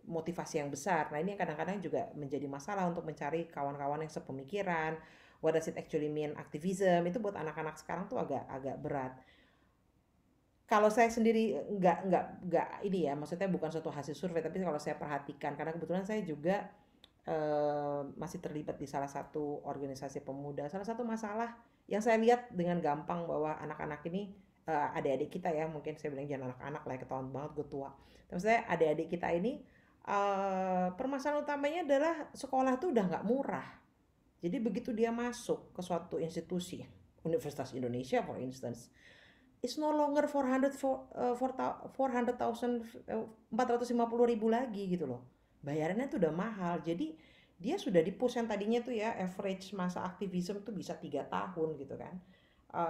[SPEAKER 3] motivasi yang besar. Nah ini kadang-kadang juga menjadi masalah untuk mencari kawan-kawan yang sepemikiran. What does it actually mean activism, itu buat anak-anak sekarang tuh agak berat. Kalau saya sendiri nggak ini ya, maksudnya bukan suatu hasil survei, tapi kalau saya perhatikan karena kebetulan saya juga masih terlibat di salah satu organisasi pemuda. Salah satu masalah yang saya lihat dengan gampang bahwa anak-anak ini adik-adik kita ya, mungkin saya bilang jangan anak-anak lah, ketahuan banget gue tua. Tapi saya adik-adik kita ini permasalahan utamanya adalah sekolah tuh udah nggak murah. Jadi begitu dia masuk ke suatu institusi, Universitas Indonesia for instance, it's no longer 450.000 lagi gitu loh. Bayarannya tuh udah mahal. Jadi dia sudah di-push yang tadinya tuh ya average masa aktivisme tuh bisa 3 tahun gitu kan.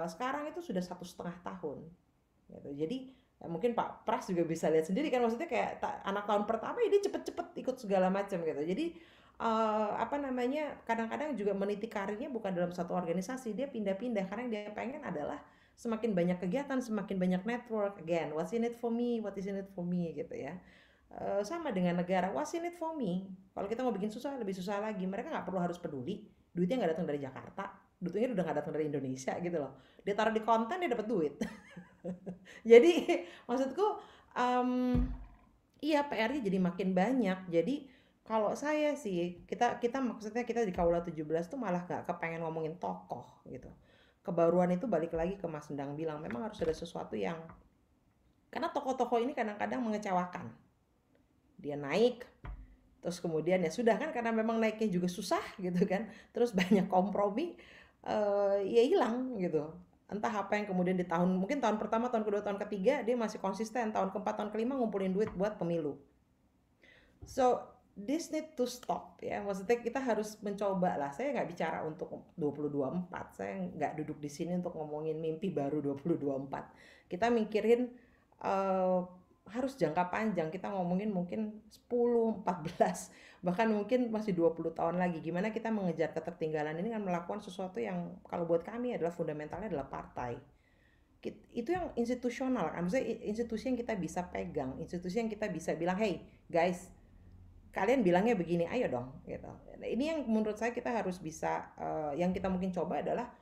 [SPEAKER 3] Sekarang itu sudah 1,5 tahun gitu. Jadi mungkin Pak Pras juga bisa lihat sendiri kan, maksudnya kayak anak tahun pertama ini cepet-cepet ikut segala macam gitu. Jadi apa namanya kadang-kadang juga meniti karirnya bukan dalam satu organisasi, dia pindah-pindah karena yang dia pengen adalah semakin banyak kegiatan, semakin banyak network. Again, what's in it for me, what is in it for me gitu ya. Sama dengan negara, what's in it for me. Kalau kita mau bikin susah, lebih susah lagi. Mereka nggak perlu harus peduli, duitnya nggak datang dari Jakarta, duitnya udah nggak datang dari Indonesia gitu loh. Dia taruh di konten, dia dapat duit. Jadi maksudku iya PR-nya jadi makin banyak. Jadi kalau saya sih, kita maksudnya kita di Kaula 17 tuh malah nggak kepengen ngomongin tokoh gitu. Kebaruan itu balik lagi ke Mas Endang bilang, memang harus ada sesuatu yang, karena tokoh-tokoh ini kadang-kadang mengecewakan. Dia naik, terus kemudian ya sudah kan, karena memang naiknya juga susah gitu kan, terus banyak kompromi, ya hilang gitu. Entah apa yang kemudian di mungkin tahun pertama, tahun kedua, tahun ketiga dia masih konsisten, tahun keempat, tahun kelima ngumpulin duit buat pemilu. So this need to stop ya, maksudnya kita harus mencoba lah. Saya nggak bicara untuk 2024, saya nggak duduk di sini untuk ngomongin mimpi baru 2024. Kita mikirin harus jangka panjang, kita ngomongin mungkin 10, 14, bahkan mungkin masih 20 tahun lagi. Gimana kita mengejar ketertinggalan ini dengan melakukan sesuatu yang kalau buat kami adalah fundamentalnya adalah partai. Itu yang institusional kan, maksudnya institusi yang kita bisa pegang, institusi yang kita bisa bilang, hey guys, kalian bilangnya begini, ayo dong gitu. Ini yang menurut saya kita harus bisa, yang kita mungkin coba adalah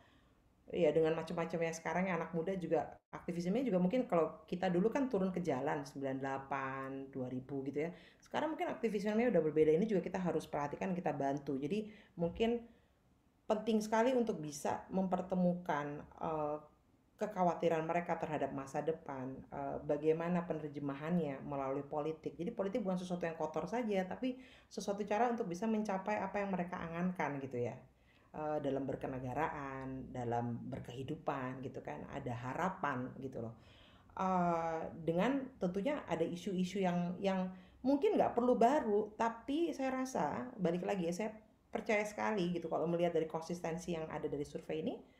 [SPEAKER 3] ya dengan macam-macamnya sekarang ya, anak muda juga aktivismenya juga mungkin kalau kita dulu kan turun ke jalan 98, 2000 gitu ya. Sekarang mungkin aktivismenya udah berbeda, ini juga kita harus perhatikan, kita bantu. Jadi mungkin penting sekali untuk bisa mempertemukan kekhawatiran mereka terhadap masa depan, bagaimana penerjemahannya melalui politik. Jadi politik bukan sesuatu yang kotor saja, tapi sesuatu cara untuk bisa mencapai apa yang mereka angankan gitu ya, dalam berkenegaraan, dalam berkehidupan gitu kan, ada harapan gitu loh. Dengan tentunya ada isu-isu yang mungkin nggak perlu baru, tapi saya rasa balik lagi ya, saya percaya sekali gitu kalau melihat dari konsistensi yang ada dari survei ini,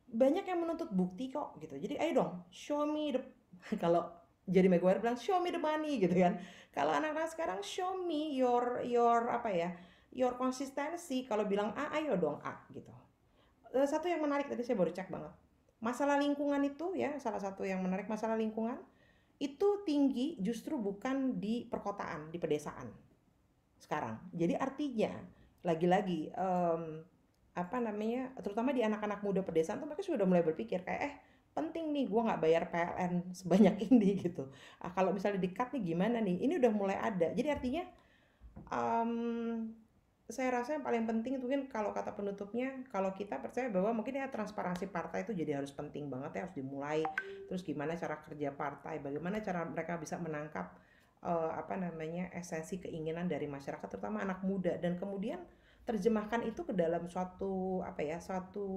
[SPEAKER 3] banyak yang menuntut bukti kok gitu. Jadi ayo dong, show me the kalau Jerry Maguire bilang show me the money gitu kan. Kalau anak-anak sekarang show me your apa ya, your konsistensi. Kalau bilang A, ayo dong A gitu. Satu yang menarik tadi saya baru cek banget. Masalah lingkungan itu ya, salah satu yang menarik, masalah lingkungan itu tinggi justru bukan di perkotaan, di pedesaan sekarang. Jadi artinya lagi-lagi apa namanya, terutama di anak-anak muda pedesaan tuh mereka sudah mulai berpikir kayak penting nih gue nggak bayar PLN sebanyak ini gitu. Kalau misalnya di-cut nih gimana nih? Ini udah mulai ada. Jadi artinya saya rasa yang paling penting itu mungkin kalau kata penutupnya, kalau kita percaya bahwa mungkin ya transparansi partai itu jadi harus penting banget ya, harus dimulai. Terus gimana cara kerja partai, bagaimana cara mereka bisa menangkap apa namanya, esensi keinginan dari masyarakat terutama anak muda, dan kemudian terjemahkan itu ke dalam suatu apa ya, suatu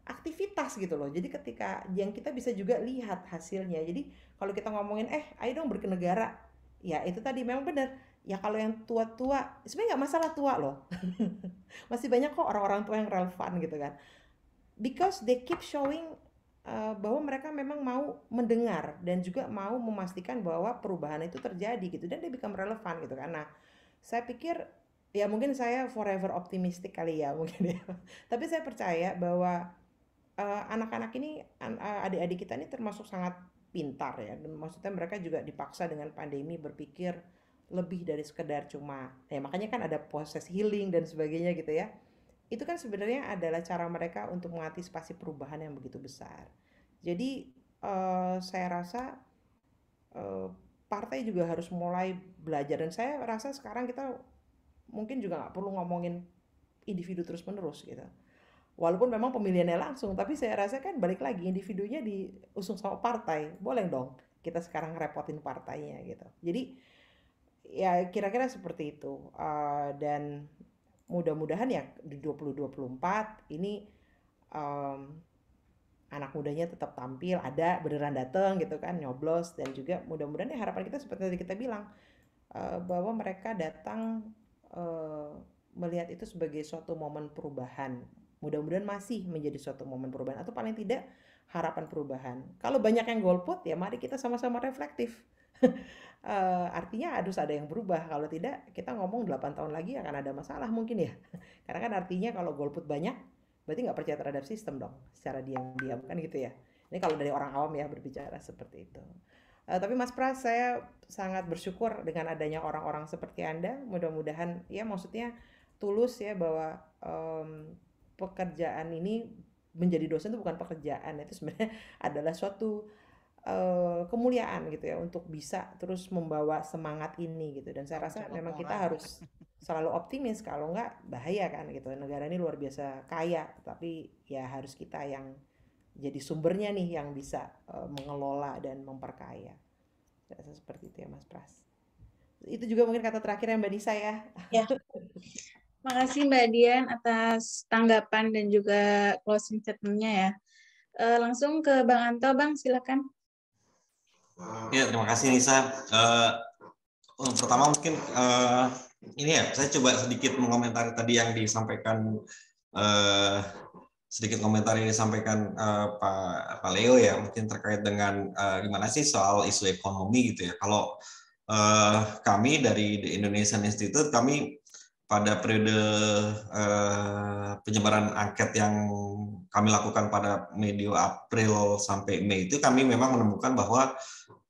[SPEAKER 3] aktivitas gitu loh. Jadi ketika yang kita bisa juga lihat hasilnya. Jadi kalau kita ngomongin ayo dong berkenegara, ya itu tadi memang benar. Ya kalau yang tua-tua sebenarnya nggak masalah tua loh. Masih banyak kok orang-orang tua yang relevan gitu kan. Because they keep showing bahwa mereka memang mau mendengar dan juga mau memastikan bahwa perubahan itu terjadi gitu, dan dia become relevan gitu kan. Nah, saya pikir ya mungkin saya forever optimistic kali ya mungkin ya. Tapi saya percaya bahwa anak-anak ini, adik-adik kita ini termasuk sangat pintar ya. Dan maksudnya mereka juga dipaksa dengan pandemi berpikir lebih dari sekedar cuma ya, makanya kan ada proses healing dan sebagainya gitu ya. Itu kan sebenarnya adalah cara mereka untuk mengantisipasi perubahan yang begitu besar. Jadi saya rasa partai juga harus mulai belajar, dan saya rasa sekarang kita mungkin juga nggak perlu ngomongin individu terus-menerus gitu. Walaupun memang pemilihannya langsung, tapi saya rasa kan balik lagi individunya diusung sama partai, boleh dong kita sekarang ngerepotin partainya gitu. Jadi ya kira-kira seperti itu, dan mudah-mudahan ya di 2024 ini anak mudanya tetap tampil, ada beneran datang gitu kan, nyoblos, dan juga mudah-mudahan ya harapan kita seperti tadi kita bilang, bahwa mereka datang melihat itu sebagai suatu momen perubahan. Mudah-mudahan masih menjadi suatu momen perubahan, atau paling tidak harapan perubahan. Kalau banyak yang golput ya mari kita sama-sama reflektif. Artinya harus ada yang berubah, kalau tidak kita ngomong 8 tahun lagi akan ada masalah mungkin ya. Karena kan artinya kalau golput banyak berarti nggak percaya terhadap sistem dong, secara diam-diam kan gitu ya. Ini kalau dari orang awam ya berbicara seperti itu. Tapi Mas Pras, saya sangat bersyukur dengan adanya orang-orang seperti Anda. Mudah-mudahan ya, maksudnya tulus ya, bahwa pekerjaan ini menjadi dosen itu bukan pekerjaan, itu sebenarnya adalah suatu kemuliaan gitu ya, untuk bisa terus membawa semangat ini gitu. Dan saya rasa memang kita harus selalu optimis, kalau enggak bahaya kan gitu. Negara ini luar biasa kaya, tapi ya harus kita yang jadi sumbernya nih, yang bisa mengelola dan memperkaya. Saya rasa seperti itu ya Mas Pras. Itu juga mungkin kata terakhir yang Mbak Nisa ya.
[SPEAKER 1] Ya. Makasih Mbak Dian atas tanggapan dan juga closing statement-nya ya. Langsung ke Bang Anto, Bang, silakan.
[SPEAKER 2] Ya, terima kasih Nisa. Pertama mungkin ini ya, saya coba sedikit mengomentari tadi yang disampaikan, sedikit komentar yang disampaikan Pak Leo ya, mungkin terkait dengan gimana sih soal isu ekonomi gitu ya. Kalau kami dari The Indonesian Institute, kami pada periode penyebaran angket yang kami lakukan pada medio April sampai Mei itu, kami memang menemukan bahwa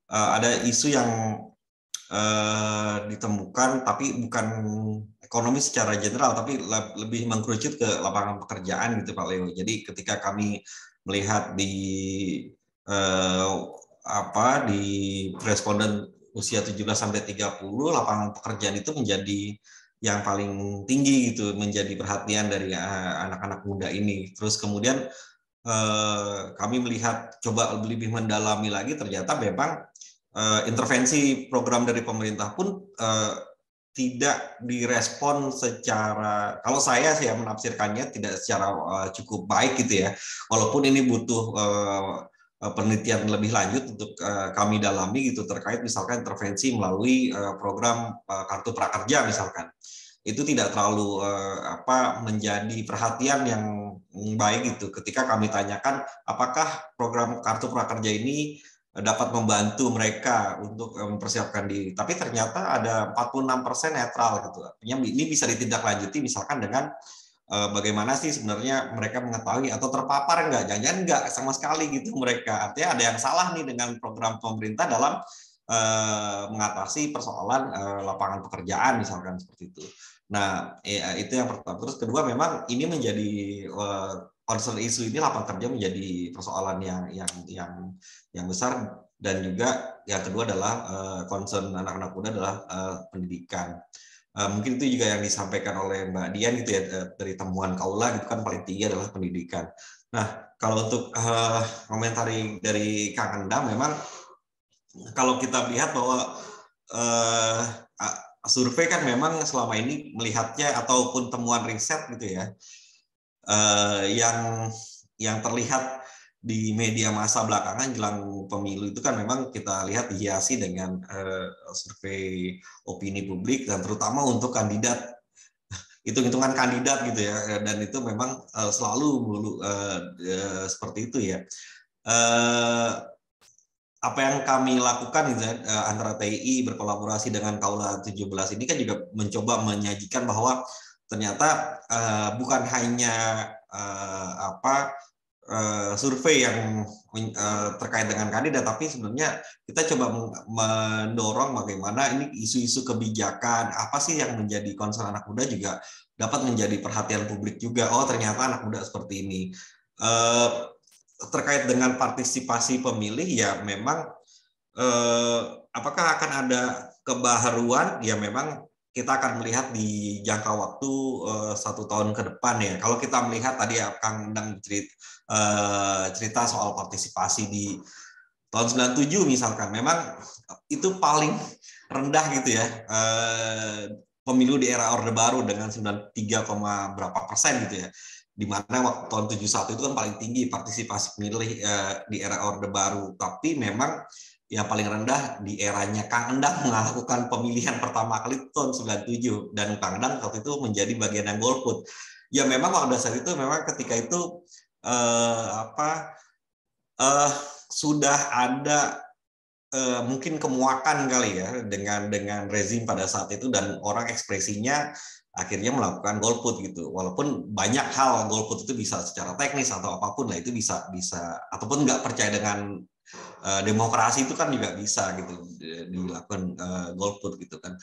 [SPEAKER 2] ada isu yang ditemukan, tapi bukan ekonomi secara general, tapi lebih mengkerucut ke lapangan pekerjaan gitu Pak Leo. Jadi ketika kami melihat di di responden usia 17 sampai 30, lapangan pekerjaan itu menjadi yang paling tinggi gitu, menjadi perhatian dari anak-anak muda ini. Terus kemudian kami melihat, coba lebih mendalami lagi, ternyata memang intervensi program dari pemerintah pun tidak direspon secara, kalau saya sih menafsirkannya tidak secara cukup baik gitu ya. Walaupun ini butuh penelitian lebih lanjut untuk kami dalami gitu, terkait misalkan intervensi melalui program kartu prakerja misalkan. Itu tidak terlalu menjadi perhatian yang baik gitu. Ketika kami tanyakan apakah program kartu prakerja ini dapat membantu mereka untuk mempersiapkan diri, tapi ternyata ada 46% netral gitu. Artinya ini bisa ditindaklanjuti misalkan dengan bagaimana sih sebenarnya mereka mengetahui atau terpapar enggak, jangan enggak sama sekali gitu mereka. Artinya ada yang salah nih dengan program pemerintah dalam mengatasi persoalan lapangan pekerjaan misalkan seperti itu. Nah, ya, itu yang pertama. Terus kedua, memang ini menjadi concern isu ini, lapangan kerja menjadi persoalan yang besar, dan juga yang kedua adalah concern anak-anak muda adalah pendidikan. Mungkin itu juga yang disampaikan oleh Mbak Dian gitu ya, dari temuan Kaula gitu kan, paling tinggi adalah pendidikan. Nah, kalau untuk komentari dari Kang Endang, memang kalau kita lihat bahwa survei kan memang selama ini melihatnya, ataupun temuan riset gitu ya, yang terlihat di media massa belakangan jelang pemilu itu kan memang kita lihat dihiasi dengan survei opini publik, dan terutama untuk kandidat, hitung-hitungan kandidat gitu ya, dan itu memang selalu seperti itu ya. Apa yang kami lakukan antara TI berkolaborasi dengan Kaula 17 ini kan juga mencoba menyajikan bahwa ternyata bukan hanya survei yang terkait dengan kandidat, tapi sebenarnya kita coba mendorong bagaimana ini isu-isu kebijakan apa sih yang menjadi concern anak muda juga dapat menjadi perhatian publik juga. Oh, ternyata anak muda seperti ini. Terkait dengan partisipasi pemilih, ya memang apakah akan ada kebaharuan, ya memang kita akan melihat di jangka waktu 1 tahun ke depan ya. Kalau kita melihat tadi ya Kang Endang cerita soal partisipasi di tahun 97 misalkan, memang itu paling rendah gitu ya, pemilu di era Orde Baru dengan 93, berapa persen gitu ya. Di mana waktu tahun 71 itu kan paling tinggi partisipasi pemilih di era Orde Baru. Tapi memang yang paling rendah di eranya Kang Endang melakukan pemilihan pertama kali tahun 97, dan Kang Endang waktu itu menjadi bagian yang golput. Ya memang pada saat itu memang ketika itu sudah ada mungkin kemuakan kali ya dengan rezim pada saat itu, dan orang ekspresinya akhirnya melakukan golput gitu. Walaupun banyak hal golput itu bisa secara teknis atau apapun lah, itu bisa ataupun nggak percaya dengan demokrasi itu kan juga bisa gitu dilakukan golput gitu kan.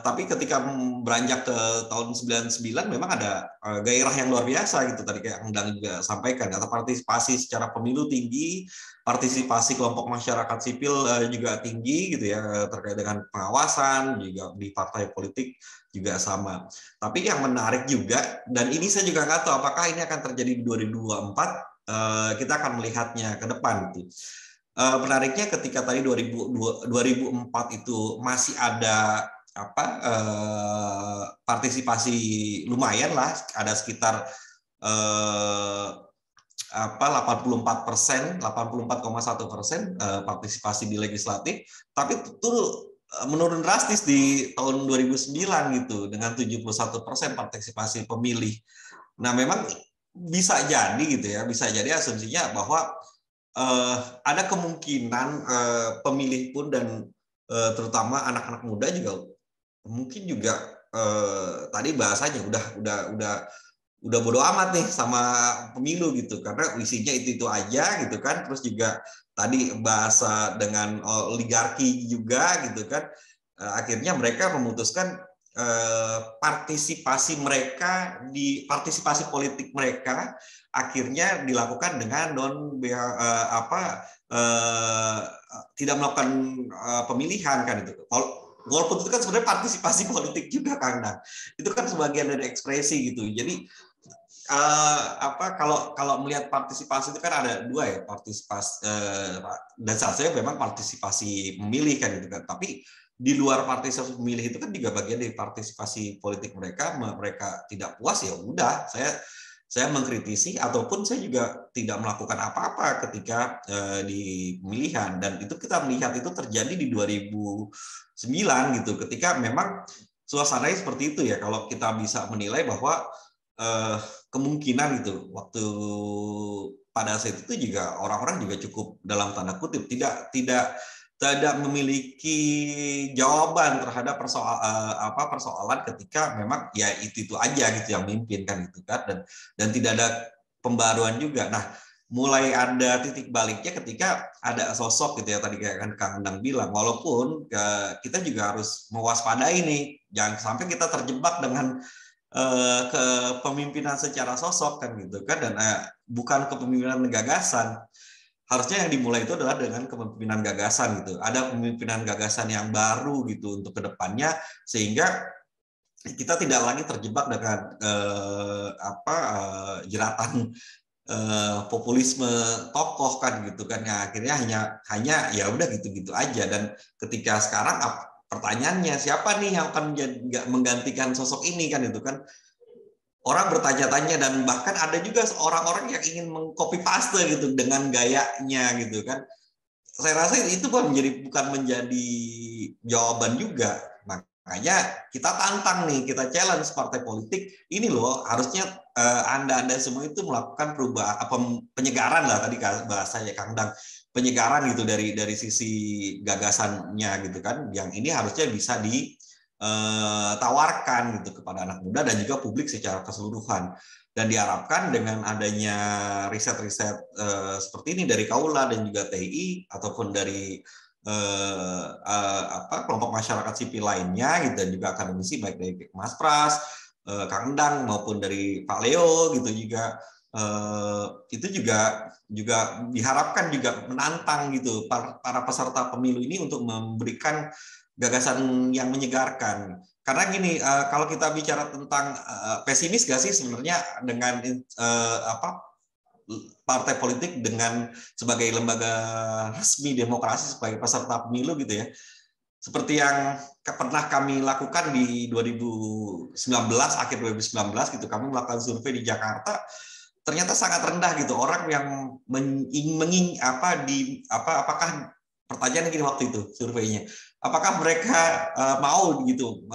[SPEAKER 2] Tapi ketika beranjak ke tahun 99 memang ada gairah yang luar biasa gitu, tadi kayak Endang juga sampaikan, atau partisipasi secara pemilu tinggi, partisipasi kelompok masyarakat sipil juga tinggi gitu ya, terkait dengan pengawasan juga di partai politik juga sama. Tapi yang menarik juga, dan ini saya juga nggak tahu apakah ini akan terjadi di 2024, kita akan melihatnya ke depan tuh. menariknya ketika tadi 2004 itu masih ada partisipasi lumayan lah, ada sekitar 84%, 84,1% partisipasi di legislatif, tapi itu menurun drastis di tahun 2009 gitu dengan 71% partisipasi pemilih. Nah, memang bisa jadi gitu ya, bisa jadi asumsinya bahwa ada kemungkinan pemilih pun dan terutama anak-anak muda juga mungkin juga tadi bahasanya udah bodo amat nih sama pemilu gitu, karena isinya itu aja gitu kan. Terus juga tadi bahasa dengan oligarki juga gitu kan, akhirnya mereka memutuskan partisipasi politik mereka akhirnya dilakukan dengan tidak melakukan pemilihan kan itu. Walaupun itu kan sebenarnya partisipasi politik juga, Kang Nang. Itu kan sebagian dari ekspresi gitu. Jadi kalau melihat partisipasi itu kan ada dua ya, partisipasi dan salah satunya memang partisipasi memilih kan gitu kan. Tapi di luar partisipasi pemilih itu kan juga bagian dari partisipasi politik mereka tidak puas, ya udah saya mengkritisi ataupun saya juga tidak melakukan apa-apa ketika di pemilihan. Dan itu kita melihat itu terjadi di 2009 gitu, ketika memang suasananya seperti itu ya. Kalau kita bisa menilai bahwa kemungkinan gitu waktu pada saat itu juga orang-orang juga cukup dalam tanda kutip tidak memiliki jawaban terhadap persoalan ketika memang ya itu aja gitu yang mimpin kan gitu kan, dan tidak ada pembaruan juga. Nah, mulai ada titik baliknya ketika ada sosok gitu ya, tadi kayak kan Kang Endang bilang, walaupun kita juga harus mewaspadai nih, jangan sampai kita terjebak dengan kepemimpinan secara sosok kan gitu kan, dan bukan kepemimpinan gagasan. Harusnya yang dimulai itu adalah dengan kepemimpinan gagasan gitu. Ada pemimpinan gagasan yang baru gitu untuk kedepannya, sehingga kita tidak lagi terjebak dengan jeratan populisme tokoh kan gitu kan. Ya, akhirnya hanya ya udah gitu-gitu aja. Dan ketika sekarang pertanyaannya, siapa nih yang akan menggantikan sosok ini kan itu kan. Orang bertanya-tanya, dan bahkan ada juga orang-orang yang ingin mengcopy paste gitu dengan gayanya gitu kan. Saya rasa itu bukan menjadi jawaban juga. Makanya kita tantang nih, kita challenge partai politik ini loh, harusnya Anda semua itu melakukan perubahan, penyegaran lah tadi bahasanya Kang Dang, penyegaran gitu dari sisi gagasannya gitu kan. Yang ini harusnya bisa tawarkan gitu kepada anak muda dan juga publik secara keseluruhan. Dan diharapkan dengan adanya riset-riset seperti ini dari Kaula dan juga TI ataupun dari kelompok masyarakat sipil lainnya gitu, dan juga akademisi baik dari Mas Pras, Kang Endang maupun dari Pak Leo gitu juga, itu juga diharapkan juga menantang gitu para peserta pemilu ini untuk memberikan gagasan yang menyegarkan. Karena gini, kalau kita bicara tentang pesimis gak sih sebenarnya dengan partai politik dengan sebagai lembaga resmi demokrasi sebagai peserta pemilu gitu ya. Seperti yang pernah kami lakukan di 2019, akhir 2019 gitu, kami melakukan survei di Jakarta, ternyata sangat rendah gitu orang yang apakah pertanyaannya gini waktu itu surveinya, apakah mereka mau gitu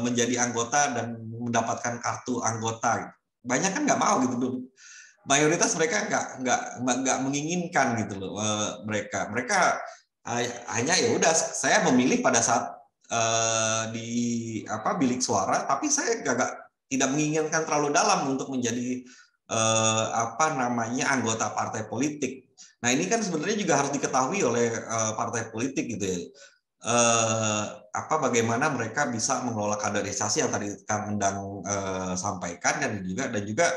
[SPEAKER 2] menjadi anggota dan mendapatkan kartu anggota? Banyak kan nggak mau gitu, mayoritas mereka nggak menginginkan gitu loh. Mereka hanya ya udah, saya memilih pada saat di bilik suara, tapi saya tidak menginginkan terlalu dalam untuk menjadi anggota partai politik. Nah, ini kan sebenarnya juga harus diketahui oleh partai politik gitu ya. Bagaimana mereka bisa mengelola kaderisasi yang tadi Kang Endang sampaikan, dan juga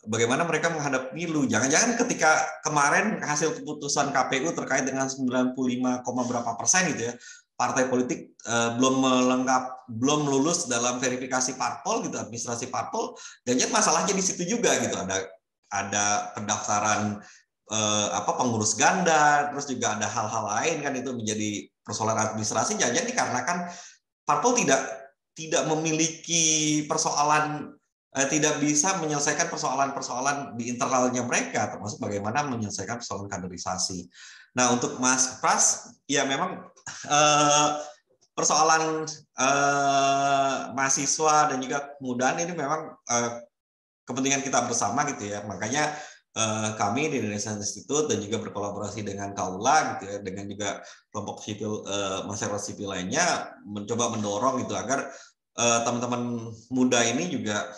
[SPEAKER 2] bagaimana mereka menghadapi pemilu. Jangan-jangan ketika kemarin hasil keputusan KPU terkait dengan 95, berapa persen gitu ya, partai politik belum lulus dalam verifikasi parpol gitu, administrasi parpol, jangan masalahnya di situ juga gitu. Ada pendaftaran pengurus ganda, terus juga ada hal-hal lain kan itu menjadi persoalan administrasi. Jadi dikarenakan parpol tidak memiliki persoalan, tidak bisa menyelesaikan persoalan-persoalan di internalnya mereka, termasuk bagaimana menyelesaikan persoalan kaderisasi. Nah, untuk Mas Pras, ya memang persoalan mahasiswa dan juga kemudaan ini memang kepentingan kita bersama gitu ya. Makanya kami di Indonesia Institute dan juga berkolaborasi dengan Kaula gitu ya, dengan juga kelompok sipil, masyarakat sipil lainnya mencoba mendorong gitu agar teman-teman muda ini juga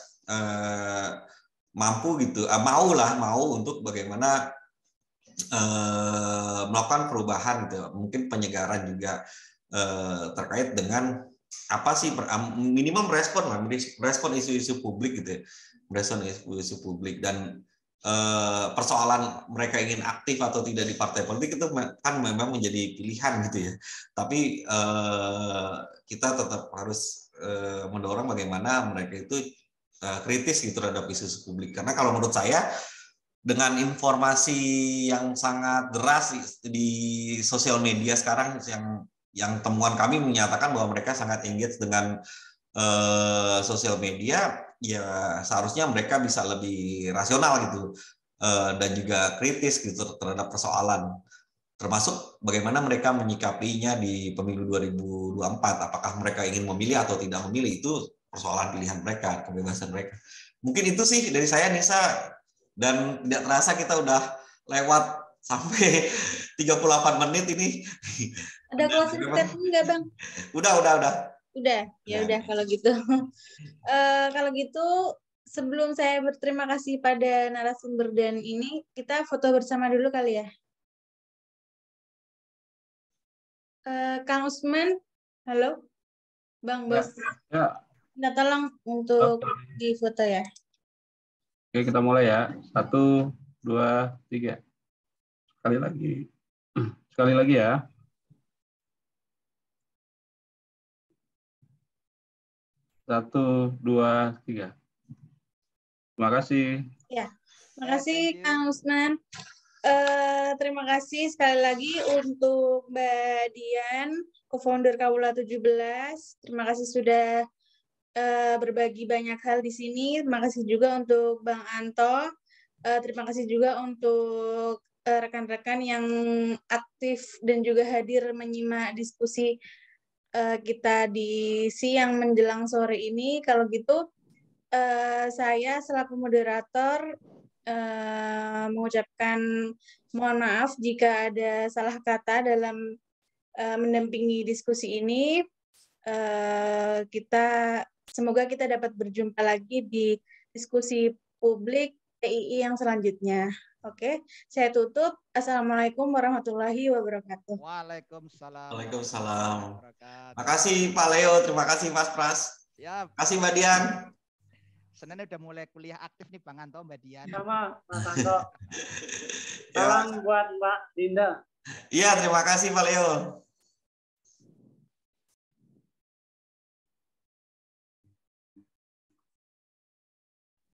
[SPEAKER 2] mampu gitu, mau untuk bagaimana melakukan perubahan gitu, mungkin penyegaran juga terkait dengan apa sih minimal merespon isu-isu publik gitu ya, merespon isu-isu publik. Dan persoalan mereka ingin aktif atau tidak di partai politik itu kan memang menjadi pilihan gitu ya, tapi kita tetap harus mendorong bagaimana mereka itu kritis gitu terhadap isu publik. Karena kalau menurut saya dengan informasi yang sangat deras di sosial media sekarang, yang temuan kami menyatakan bahwa mereka sangat engage dengan sosial media, ya seharusnya mereka bisa lebih rasional gitu dan juga kritis gitu terhadap persoalan, termasuk bagaimana mereka menyikapinya di pemilu 2024. Apakah mereka ingin memilih atau tidak memilih, itu persoalan pilihan mereka, kebebasan mereka. Mungkin itu sih dari saya, Nisa. Dan tidak terasa kita udah lewat sampai 38 menit ini.
[SPEAKER 1] Ada closing statement nggak, Bang?
[SPEAKER 2] Udah.
[SPEAKER 1] Udah, ya udah kalau gitu. Kalau gitu, sebelum saya berterima kasih pada narasumber dan ini, kita foto bersama dulu kali ya. Kang Usman, halo, Bang Bos.
[SPEAKER 5] Ya.
[SPEAKER 1] Minta tolong untuk di foto ya.
[SPEAKER 5] Oke, kita mulai ya. 1, 2, 3. Sekali lagi. Sekali lagi ya. 1, 2, 3. Terima kasih.
[SPEAKER 1] Ya, terima kasih Kang Usman. Terima kasih sekali lagi untuk Mbak Dian, co-founder Kaula 17. Terima kasih sudah berbagi banyak hal di sini. Terima kasih juga untuk Bang Anto. Terima kasih juga untuk rekan-rekan yang aktif dan juga hadir menyimak diskusi kita di siang menjelang sore ini. Kalau gitu, saya selaku moderator mengucapkan mohon maaf jika ada salah kata dalam mendampingi diskusi ini. Semoga kita dapat berjumpa lagi di diskusi publik PII yang selanjutnya. Oke, saya tutup. Assalamualaikum warahmatullahi wabarakatuh.
[SPEAKER 6] Waalaikumsalam.
[SPEAKER 2] Waalaikumsalam. Makasih Pak Leo, terima kasih Mas Pras.
[SPEAKER 6] Ya.
[SPEAKER 2] Kasih Mbak Dian.
[SPEAKER 6] Senin udah mulai kuliah aktif nih Bang Anto, Mbak Dian.
[SPEAKER 7] Sama Mas Anto. Salam buat Mbak Dinda.
[SPEAKER 2] Iya, terima kasih Pak Leo.